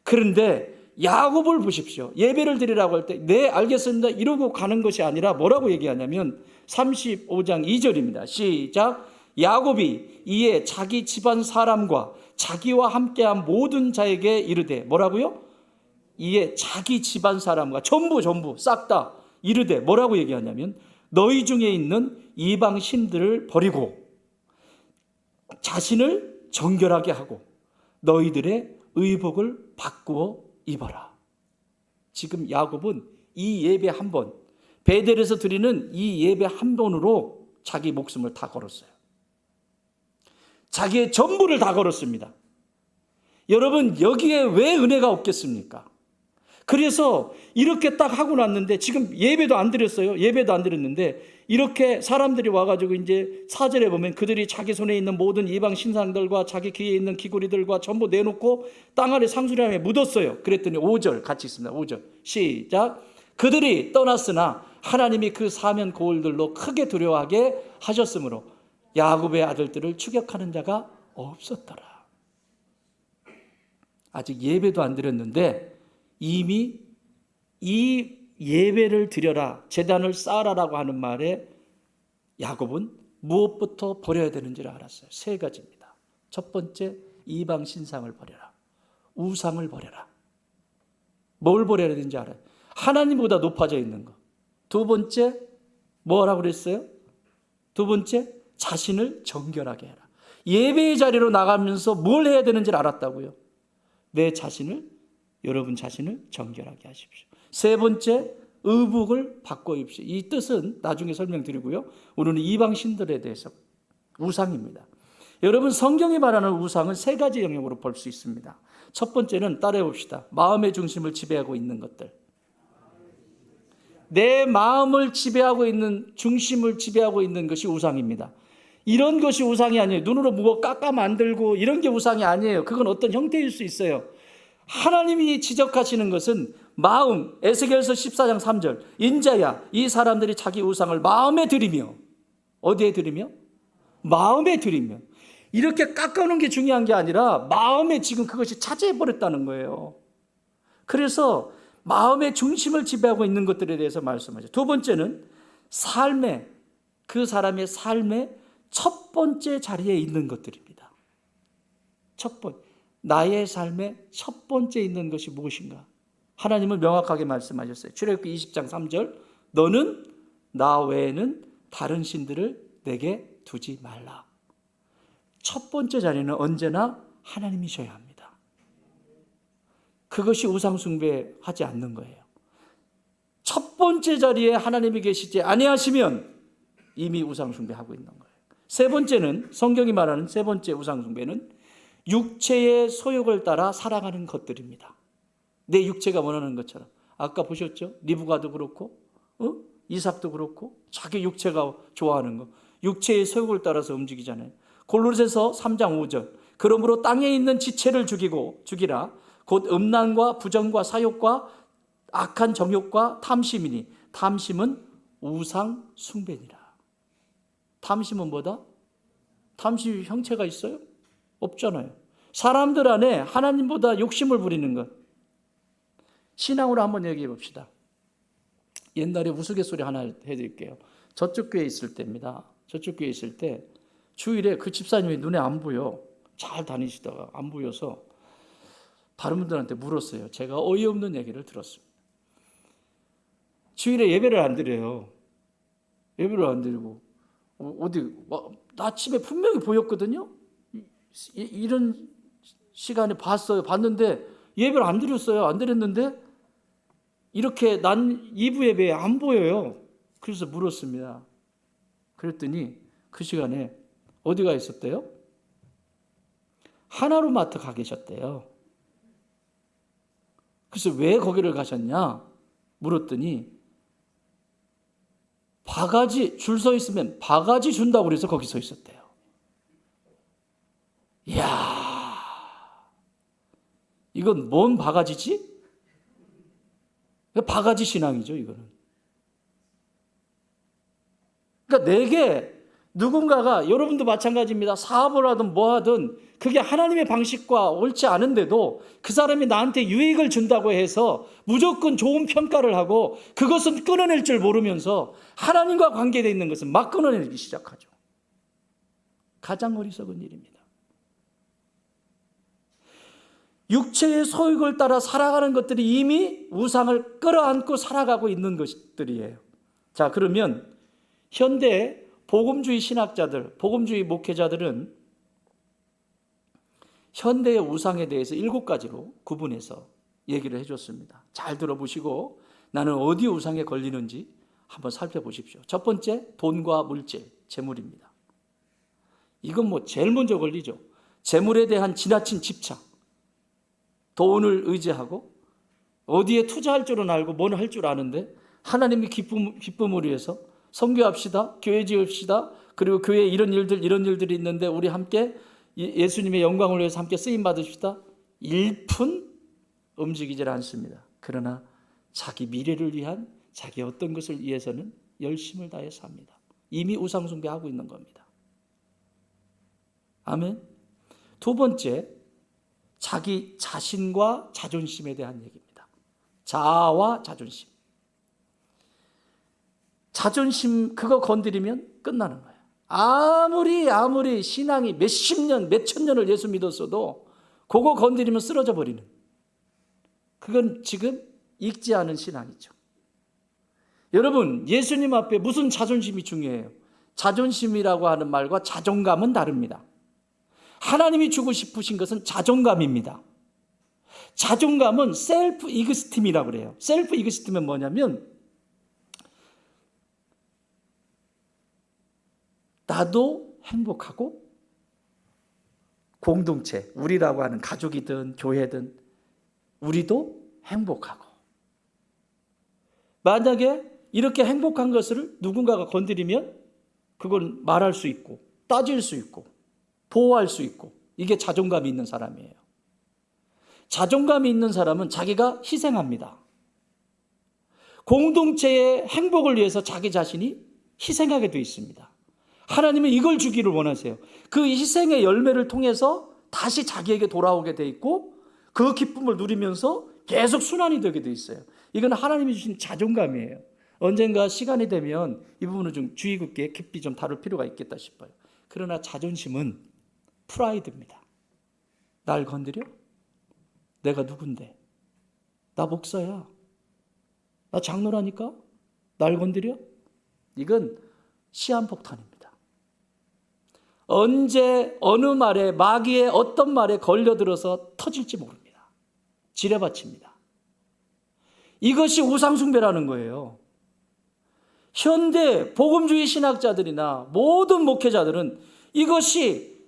그런데 야곱을 보십시오. 예배를 드리라고 할 때 네 알겠습니다 이러고 가는 것이 아니라 뭐라고 얘기하냐면 35장 2절입니다. 시작. 야곱이 이에 자기 집안 사람과 자기와 함께한 모든 자에게 이르되 뭐라고요? 이에 자기 집안 사람과 전부 싹 다 이르되 뭐라고 얘기하냐면 너희 중에 있는 이방 신들을 버리고 자신을 정결하게 하고 너희들의 의복을 바꾸어 입어라. 지금 야곱은 이 예배 한 번, 베델에서 드리는 이 예배 한 번으로 자기 목숨을 다 걸었어요. 자기의 전부를 다 걸었습니다. 여러분, 여기에 왜 은혜가 없겠습니까? 그래서 이렇게 딱 하고 났는데 지금 예배도 안 드렸어요. 예배도 안 드렸는데 이렇게 사람들이 와가지고 이제 4절에 보면 그들이 자기 손에 있는 모든 이방 신상들과 자기 귀에 있는 귀고리들과 전부 내놓고 땅 아래 상수량에 묻었어요. 그랬더니 5절 같이 있습니다. 5절 시작. 그들이 떠났으나 하나님이 그 사면 고울들로 크게 두려워하게 하셨으므로 야곱의 아들들을 추격하는 자가 없었더라. 아직 예배도 안 드렸는데 이미 이 예배를 드려라, 제단을 쌓아라라고 하는 말에 야곱은 무엇부터 버려야 되는지를 알았어요. 3가지입니다. 첫 번째, 이방 신상을 버려라. 우상을 버려라. 뭘 버려야 되는지 알아요. 하나님보다 높아져 있는 거. 두 번째, 뭐라고 그랬어요? 두 번째, 자신을 정결하게 해라. 예배의 자리로 나가면서 뭘 해야 되는지를 알았다고요. 내 자신을, 여러분 자신을 정결하게 하십시오. 세 번째, 의복을 바꿔 입시오. 이 뜻은 나중에 설명드리고요. 오늘은 이방 신들에 대해서 우상입니다. 여러분, 성경이 말하는 우상은 3가지 영역으로 볼 수 있습니다. 첫 번째는 따라해 봅시다. 마음의 중심을 지배하고 있는 것들. 내 마음을 지배하고 있는, 중심을 지배하고 있는 것이 우상입니다. 이런 것이 우상이 아니에요. 눈으로 뭐 깎아 만들고 이런 게 우상이 아니에요. 그건 어떤 형태일 수 있어요. 하나님이 지적하시는 것은 마음, 에스겔서 14장 3절, 인자야 이 사람들이 자기 우상을 마음에 들이며, 어디에 들이며? 마음에 들이며. 이렇게 깎아놓은 게 중요한 게 아니라 마음에 지금 그것이 차지해버렸다는 거예요. 그래서 마음의 중심을 지배하고 있는 것들에 대해서 말씀하죠. 두 번째는 삶의, 그 사람의 삶의 첫 번째 자리에 있는 것들입니다. 첫 번째, 나의 삶의 첫 번째 있는 것이 무엇인가? 하나님은 명확하게 말씀하셨어요. 출애굽기 20장 3절, 너는 나 외에는 다른 신들을 내게 두지 말라. 첫 번째 자리는 언제나 하나님이셔야 합니다. 그것이 우상 숭배하지 않는 거예요. 첫 번째 자리에 하나님이 계시지 아니하시면 이미 우상 숭배하고 있는 거예요. 세 번째는, 성경이 말하는 세 번째 우상 숭배는 육체의 소욕을 따라 살아가는 것들입니다. 내 육체가 원하는 것처럼. 아까 보셨죠? 리브가도 그렇고 이삭도 그렇고 자기 육체가 좋아하는 거, 육체의 소욕을 따라서 움직이잖아요. 골로새서 3장 5절, 그러므로 땅에 있는 지체를 죽이라. 곧 음란과 부정과 사욕과 악한 정욕과 탐심이니 탐심은 우상 숭배니라. 탐심은 뭐다? 탐심이 형체가 있어요? 없잖아요. 사람들 안에 하나님보다 욕심을 부리는 것. 신앙으로 한번 얘기해 봅시다. 옛날에 우스갯소리 하나 해드릴게요. 저쪽 교회에 있을 때입니다. 저쪽 교회에 있을 때 주일에 그 집사님이 눈에 안 보여. 잘 다니시다가 안 보여서 다른 분들한테 물었어요. 제가 어이없는 얘기를 들었습니다. 주일에 예배를 안 드려요. 예배를 안 드리고 어디 아침에 분명히 보였거든요. 이런 시간에 봤는데 예배를 안 드렸어요. 안 드렸는데 이렇게 난 2부 예배에 안 보여요. 그래서 물었습니다. 그랬더니 그 시간에 어디가 있었대요? 하나로마트 가 계셨대요. 그래서 왜 거기를 가셨냐 물었더니 바가지 줄 서 있으면 바가지 준다고 그래서 거기 서 있었대요. 이야, 이건 뭔 바가지지? 바가지 신앙이죠, 이거는. 그러니까 내게 누군가가, 여러분도 마찬가지입니다. 사업을 하든 뭐 하든 그게 하나님의 방식과 옳지 않은데도 그 사람이 나한테 유익을 준다고 해서 무조건 좋은 평가를 하고 그것은 끊어낼 줄 모르면서 하나님과 관계되어 있는 것은 막 끊어내기 시작하죠. 가장 어리석은 일입니다. 육체의 소욕을 따라 살아가는 것들이 이미 우상을 끌어안고 살아가고 있는 것들이에요. 자, 그러면 현대 복음주의 신학자들, 복음주의 목회자들은 현대의 우상에 대해서 7가지로 구분해서 얘기를 해줬습니다. 잘 들어보시고 나는 어디 우상에 걸리는지 한번 살펴보십시오. 첫 번째, 돈과 물질, 재물입니다. 이건 뭐 제일 먼저 걸리죠. 재물에 대한 지나친 집착, 돈을 의지하고 어디에 투자할 줄은 알고 뭔 할 줄 아는데 하나님의 기쁨을 위해서 선교합시다, 교회 지읍시다, 그리고 교회에 이런 일들이 있는데 우리 함께 예수님의 영광을 위해서 함께 쓰임 받으십시다. 일푼 움직이질 않습니다. 그러나 자기 미래를 위한 자기 어떤 것을 위해서는 열심을 다해서 합니다. 이미 우상 숭배하고 있는 겁니다. 아멘. 두 번째, 자기 자신과 자존심에 대한 얘기입니다. 자아와 자존심. 자존심 그거 건드리면 끝나는 거예요. 아무리 신앙이 몇십 년, 몇천 년을 예수 믿었어도 그거 건드리면 쓰러져 버리는, 그건 지금 익지 않은 신앙이죠. 여러분, 예수님 앞에 무슨 자존심이 중요해요? 자존심이라고 하는 말과 자존감은 다릅니다. 하나님이 주고 싶으신 것은 자존감입니다. 자존감은 셀프 이그스팀이라고 그래요. 셀프 이그스팀은 뭐냐면 나도 행복하고 공동체, 우리라고 하는 가족이든 교회든 우리도 행복하고, 만약에 이렇게 행복한 것을 누군가가 건드리면 그건 말할 수 있고 따질 수 있고 보호할 수 있고, 이게 자존감이 있는 사람이에요. 자존감이 있는 사람은 자기가 희생합니다. 공동체의 행복을 위해서 자기 자신이 희생하게 되어 있습니다. 하나님은 이걸 주기를 원하세요. 그 희생의 열매를 통해서 다시 자기에게 돌아오게 돼 있고 그 기쁨을 누리면서 계속 순환이 되게 돼 있어요. 이건 하나님이 주신 자존감이에요. 언젠가 시간이 되면 이 부분을 좀 주의 깊게 깊이 좀 다룰 필요가 있겠다 싶어요. 그러나 자존심은 프라이드입니다. 날 건드려? 내가 누군데? 나 목사야. 나 장로라니까? 날 건드려? 이건 시한폭탄입니다. 언제 어느 말에 마귀의 어떤 말에 걸려들어서 터질지 모릅니다. 지뢰밭입니다. 이것이 우상숭배라는 거예요. 현대 복음주의 신학자들이나 모든 목회자들은 이것이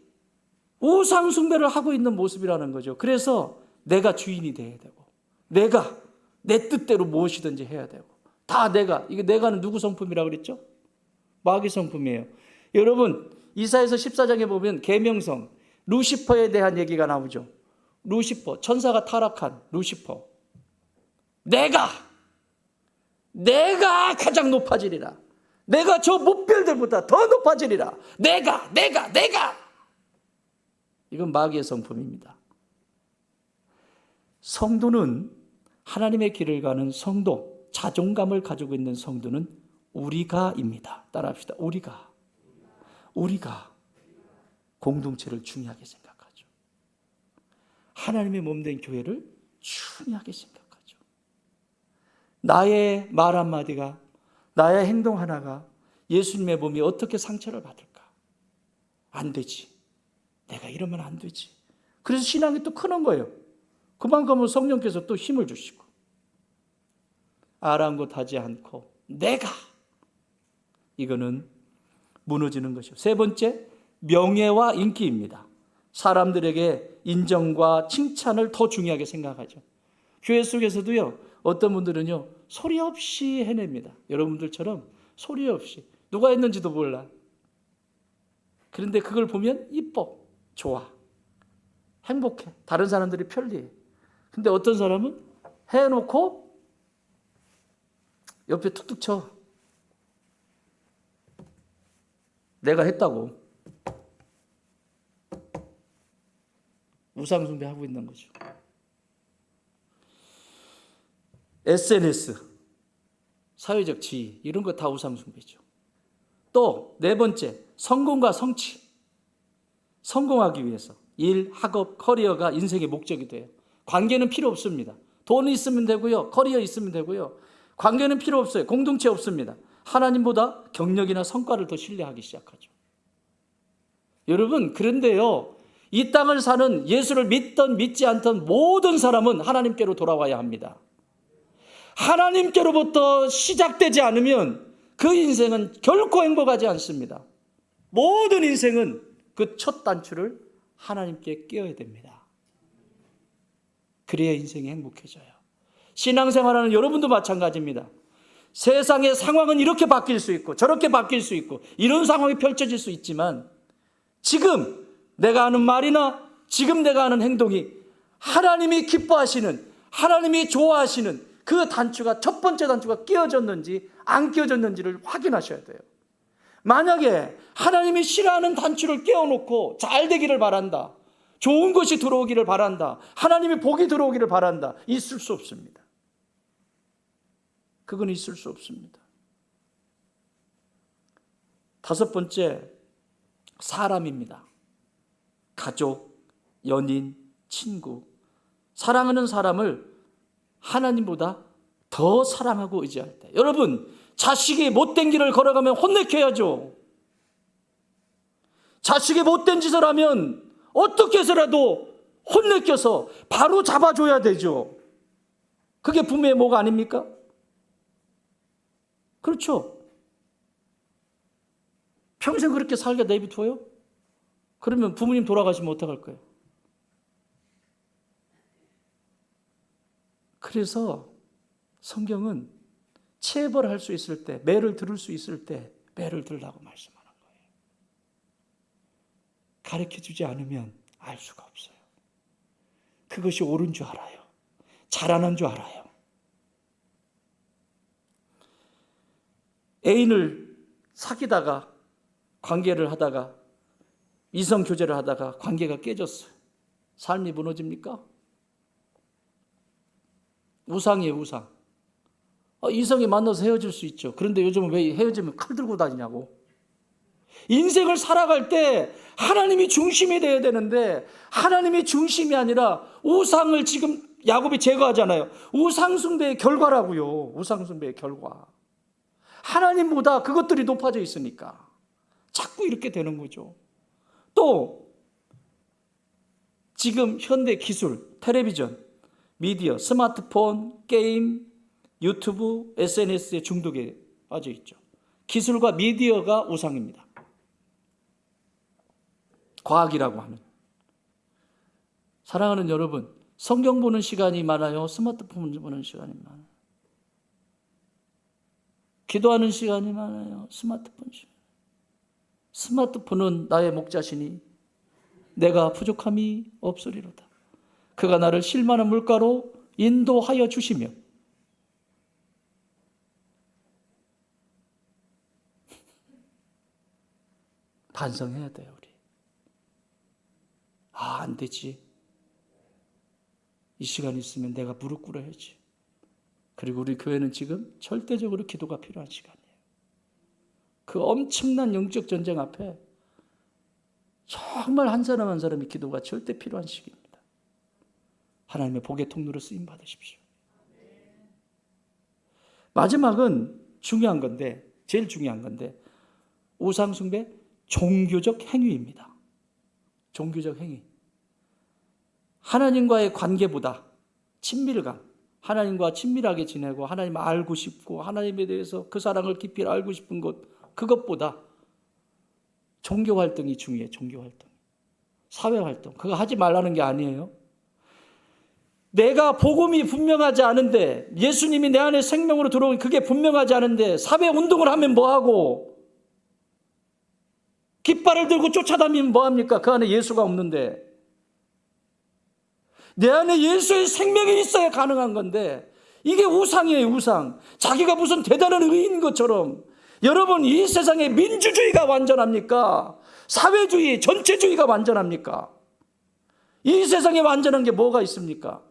우상숭배를 하고 있는 모습이라는 거죠. 그래서 내가 주인이 돼야 되고 내가 내 뜻대로 무엇이든지 해야 되고 다 내가, 이게 내가는 누구 성품이라고 그랬죠? 마귀 성품이에요. 여러분 이사야서 14장에 보면 계명성 루시퍼에 대한 얘기가 나오죠. 루시퍼, 천사가 타락한 루시퍼. 내가 가장 높아지리라. 내가 저 목별들보다 더 높아지리라. 내가. 이건 마귀의 성품입니다. 성도는 하나님의 길을 가는 성도, 자존감을 가지고 있는 성도는 우리가입니다. 따라합시다. 우리가 공동체를 중요하게 생각하죠. 하나님의 몸된 교회를 중요하게 생각하죠. 나의 말 한마디가, 나의 행동 하나가 예수님의 몸이 어떻게 상처를 받을까? 안 되지. 내가 이러면 안 되지. 그래서 신앙이 또 크는 거예요. 그만큼은 성령께서 또 힘을 주시고. 아랑곳하지 않고 내가, 이거는 무너지는 것이요. 세 번째, 명예와 인기입니다. 사람들에게 인정과 칭찬을 더 중요하게 생각하죠. 교회 속에서도요, 어떤 분들은요 소리 없이 해냅니다. 여러분들처럼 소리 없이, 누가 했는지도 몰라. 그런데 그걸 보면 이뻐, 좋아, 행복해, 다른 사람들이 편리해. 근데 어떤 사람은 해놓고 옆에 툭툭 쳐. 내가 했다고. 우상숭배하고 있는 거죠. SNS, 사회적 지위, 이런 거 다 우상숭배죠. 또 네 번째, 성공과 성취. 성공하기 위해서 일, 학업, 커리어가 인생의 목적이 돼요. 관계는 필요 없습니다. 돈 있으면 되고요, 커리어 있으면 되고요. 관계는 필요 없어요. 공동체 없습니다. 하나님보다 경력이나 성과를 더 신뢰하기 시작하죠. 여러분, 그런데요, 이 땅을 사는 예수를 믿던 믿지 않던 모든 사람은 하나님께로 돌아와야 합니다. 하나님께로부터 시작되지 않으면 그 인생은 결코 행복하지 않습니다. 모든 인생은 그 첫 단추를 하나님께 끼워야 됩니다. 그래야 인생이 행복해져요. 신앙생활하는 여러분도 마찬가지입니다. 세상의 상황은 이렇게 바뀔 수 있고 저렇게 바뀔 수 있고 이런 상황이 펼쳐질 수 있지만 지금 내가 하는 말이나 지금 내가 하는 행동이 하나님이 기뻐하시는, 하나님이 좋아하시는 그 단추가, 첫 번째 단추가 끼워졌는지 안 끼워졌는지를 확인하셔야 돼요. 만약에 하나님이 싫어하는 단추를 끼워놓고 잘 되기를 바란다, 좋은 것이 들어오기를 바란다, 하나님의 복이 들어오기를 바란다, 있을 수 없습니다. 그건 있을 수 없습니다. 다섯 번째, 사람입니다. 가족, 연인, 친구. 사랑하는 사람을 하나님보다 더 사랑하고 의지할 때, 여러분, 자식이 못된 길을 걸어가면 혼내켜야죠. 자식이 못된 짓을 하면 어떻게 해서라도 혼내켜서 바로 잡아줘야 되죠. 그게 부모의 목 아닙니까? 그렇죠. 평생 그렇게 살게 내비둬요? 그러면 부모님 돌아가시면 어떡할 거예요? 그래서 성경은 체벌할 수 있을 때, 매를 들을 수 있을 때 매를 들라고 말씀하는 거예요. 가르쳐주지 않으면 알 수가 없어요. 그것이 옳은 줄 알아요. 잘하는 줄 알아요. 애인을 사귀다가 관계를 하다가 이성 교제를 하다가 관계가 깨졌어요. 삶이 무너집니까? 우상이에요, 우상. 이성이 만나서 헤어질 수 있죠. 그런데 요즘은 왜 헤어지면 칼 들고 다니냐고. 인생을 살아갈 때 하나님이 중심이 되어야 되는데 하나님이 중심이 아니라 우상을 지금 야곱이 제거하잖아요. 우상숭배의 결과라고요. 우상숭배의 결과. 하나님보다 그것들이 높아져 있으니까 자꾸 이렇게 되는 거죠. 또 지금 현대 기술, 텔레비전, 미디어, 스마트폰, 게임, 유튜브, SNS에 중독에 빠져 있죠. 기술과 미디어가 우상입니다. 과학이라고 하는. 사랑하는 여러분, 성경 보는 시간이 많아요? 스마트폰 보는 시간이 많아요? 기도하는 시간이 많아요? 스마트폰 시간. 스마트폰은 나의 목자시니 내가 부족함이 없으리로다. 그가 나를 실만한 물가로 인도하여 주시며 반성해야 돼요, 우리. 안 되지. 이 시간 있으면 내가 무릎 꿇어야지. 그리고 우리 교회는 지금 절대적으로 기도가 필요한 시간이에요. 그 엄청난 영적 전쟁 앞에 정말 한 사람 한 사람의 기도가 절대 필요한 시기입니다. 하나님의 복의 통로로 쓰임 받으십시오. 마지막은 중요한 건데, 제일 중요한 건데, 우상숭배 종교적 행위입니다. 종교적 행위. 하나님과의 관계보다 친밀감, 하나님과 친밀하게 지내고 하나님 알고 싶고 하나님에 대해서 그 사랑을 깊이 알고 싶은 것, 그것보다 종교 활동이 중요해요. 종교 활동, 사회 활동. 그거 하지 말라는 게 아니에요. 내가 복음이 분명하지 않은데, 예수님이 내 안에 생명으로 들어오는 그게 분명하지 않은데 사회 운동을 하면 뭐하고, 깃발을 들고 쫓아다니면 뭐합니까? 그 안에 예수가 없는데. 내 안에 예수의 생명이 있어야 가능한 건데 이게 우상이에요, 우상. 자기가 무슨 대단한 의인 것처럼. 여러분, 이 세상에 민주주의가 완전합니까? 사회주의, 전체주의가 완전합니까? 이 세상에 완전한 게 뭐가 있습니까?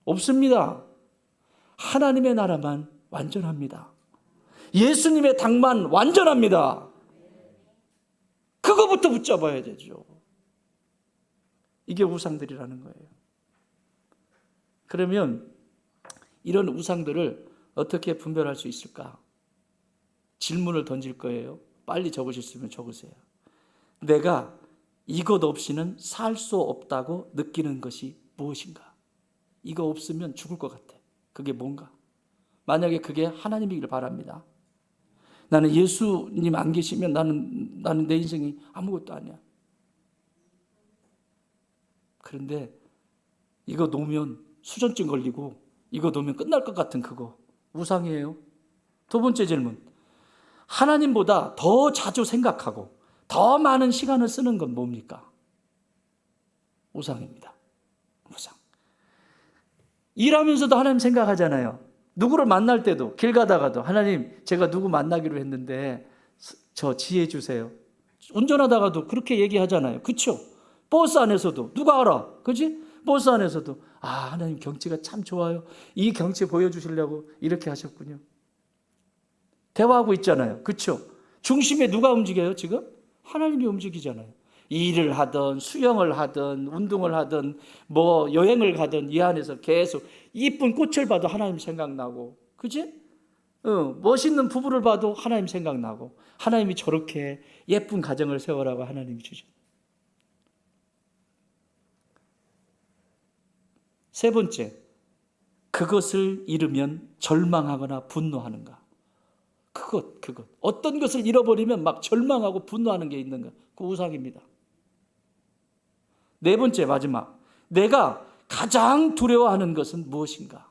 없습니다. 하나님의 나라만 완전합니다. 예수님의 당만 완전합니다. 그거부터 붙잡아야 되죠. 이게 우상들이라는 거예요. 그러면 이런 우상들을 어떻게 분별할 수 있을까? 질문을 던질 거예요. 빨리 적으셨으면 적으세요. 내가 이것 없이는 살 수 없다고 느끼는 것이 무엇인가? 이거 없으면 죽을 것 같아. 그게 뭔가? 만약에 그게 하나님이길 바랍니다. 나는 예수님 안 계시면 나는 내 인생이 아무것도 아니야. 그런데 이거 놓으면 수전증 걸리고 이거 놓으면 끝날 것 같은 그거 우상이에요. 두 번째 질문. 하나님보다 더 자주 생각하고 더 많은 시간을 쓰는 건 뭡니까? 우상입니다. 우상. 일하면서도 하나님 생각하잖아요. 누구를 만날 때도, 길 가다가도 하나님, 제가 누구 만나기로 했는데 저 지혜 주세요. 운전하다가도 그렇게 얘기하잖아요. 그렇죠? 버스 안에서도 누가 알아? 그렇지? 버스 안에서도 하나님 경치가 참 좋아요. 이 경치 보여주시려고 이렇게 하셨군요. 대화하고 있잖아요. 그렇죠? 중심에 누가 움직여요 지금? 하나님이 움직이잖아요. 일을 하든 수영을 하든 운동을 하든 뭐 여행을 가든 이 안에서 계속 이쁜 꽃을 봐도 하나님 생각나고, 그치? 멋있는 부부를 봐도 하나님 생각나고, 하나님이 저렇게 예쁜 가정을 세우라고 하나님이 주셨어요. 세 번째, 그것을 잃으면 절망하거나 분노하는가? 그것. 어떤 것을 잃어버리면 막 절망하고 분노하는 게 있는 거. 그 우상입니다. 네 번째, 마지막. 내가 가장 두려워하는 것은 무엇인가?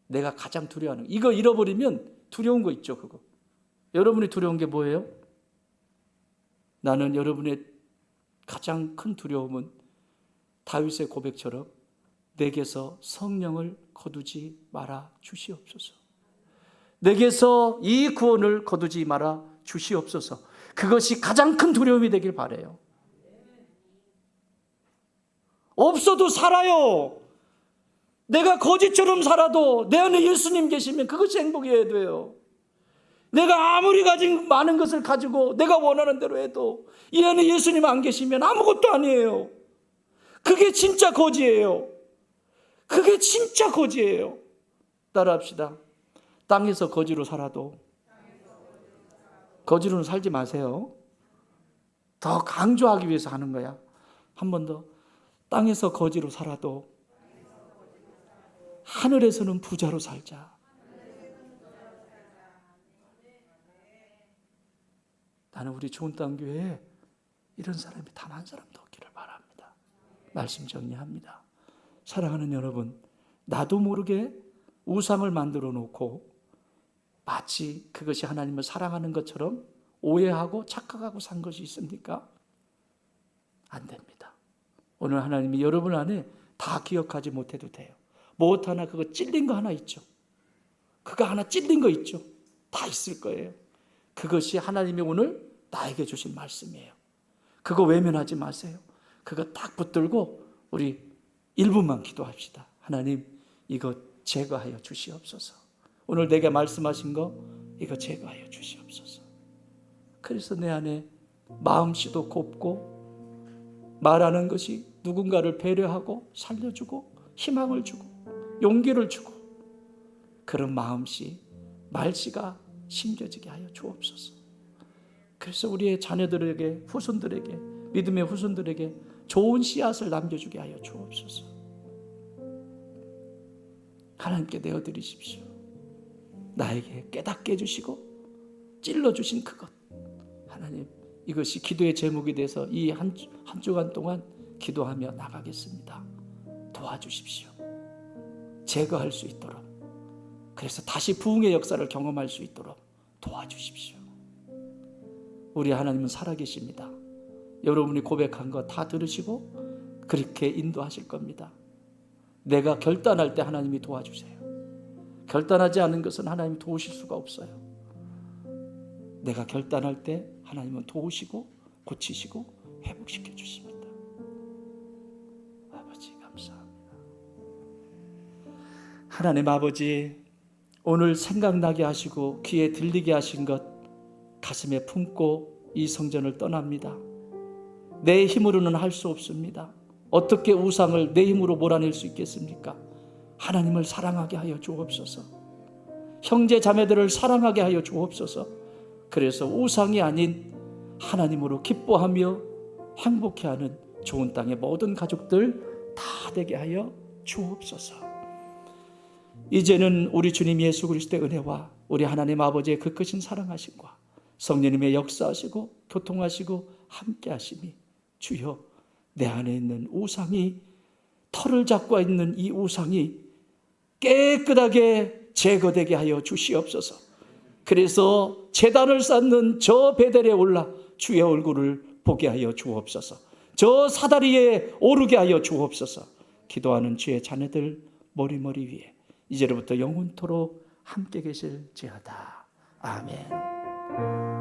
내가 가장 두려워하는 거. 이거 잃어버리면 두려운 거 있죠, 그거. 여러분이 두려운 게 뭐예요? 나는 여러분의 가장 큰 두려움은 다윗의 고백처럼 내게서 성령을 거두지 말아 주시옵소서. 내게서 이 구원을 거두지 말아 주시옵소서. 그것이 가장 큰 두려움이 되길 바라요. 없어도 살아요. 내가 거지처럼 살아도 내 안에 예수님 계시면 그것이 행복이어야 돼요. 내가 아무리 가진 많은 것을 가지고 내가 원하는 대로 해도 이 안에 예수님 안 계시면 아무것도 아니에요. 그게 진짜 거지예요. 그게 진짜 거지예요. 따라합시다. 땅에서 거지로 살아도 거지로는 살지 마세요. 더 강조하기 위해서 하는 거야. 한 번 더. 땅에서 거지로 살아도 하늘에서는 부자로 살자. 나는 우리 좋은 땅 교회에 이런 사람이 단 한 사람도 없기를 바랍니다. 말씀 정리합니다. 사랑하는 여러분, 나도 모르게 우상을 만들어 놓고 마치 그것이 하나님을 사랑하는 것처럼 오해하고 착각하고 산 것이 있습니까? 안 됩니다. 오늘 하나님이 여러분 안에 다 기억하지 못해도 돼요. 무엇 하나 그거 찔린 거 하나 있죠. 그거 하나 찔린 거 있죠. 다 있을 거예요. 그것이 하나님이 오늘 나에게 주신 말씀이에요. 그거 외면하지 마세요. 그거 딱 붙들고 우리 1분만 기도합시다. 하나님, 이거 제거하여 주시옵소서. 오늘 내게 말씀하신 거 이거 제거하여 주시옵소서. 그래서 내 안에 마음씨도 곱고 말하는 것이 누군가를 배려하고 살려주고 희망을 주고 용기를 주고 그런 마음씨, 말씨가 심겨지게 하여 주옵소서. 그래서 우리의 자녀들에게, 후손들에게, 믿음의 후손들에게 좋은 씨앗을 남겨주게 하여 주옵소서. 하나님께 내어드리십시오. 나에게 깨닫게 해주시고 찔러주신 그것, 하나님, 이것이 기도의 제목이 돼서 이 한 주간 동안 기도하며 나가겠습니다. 도와주십시오. 제거할 수 있도록, 그래서 다시 부흥의 역사를 경험할 수 있도록 도와주십시오. 우리 하나님은 살아계십니다. 여러분이 고백한 거 다 들으시고 그렇게 인도하실 겁니다. 내가 결단할 때 하나님이 도와주세요. 결단하지 않은 것은 하나님이 도우실 수가 없어요. 내가 결단할 때 하나님은 도우시고 고치시고 회복시켜 주십니다. 아버지 감사합니다. 하나님 아버지, 오늘 생각나게 하시고 귀에 들리게 하신 것 가슴에 품고 이 성전을 떠납니다. 내 힘으로는 할 수 없습니다. 어떻게 우상을 내 힘으로 몰아낼 수 있겠습니까? 하나님을 사랑하게 하여 주옵소서. 형제 자매들을 사랑하게 하여 주옵소서. 그래서 우상이 아닌 하나님으로 기뻐하며 행복해하는 좋은 땅의 모든 가족들 다 되게 하여 주옵소서. 이제는 우리 주님 예수 그리스도의 은혜와 우리 하나님 아버지의 그 크신 사랑하심과 성령님의 역사하시고 교통하시고 함께하심이 주여, 내 안에 있는 우상이, 털을 잡고 있는 이 우상이 깨끗하게 제거되게 하여 주시옵소서. 그래서 제단을 쌓는 저 베델에 올라 주의 얼굴을 보게 하여 주옵소서. 저 사다리에 오르게 하여 주옵소서. 기도하는 주의 자녀들 머리 위에 이제로부터 영원토록 함께 계실지어다. 아멘.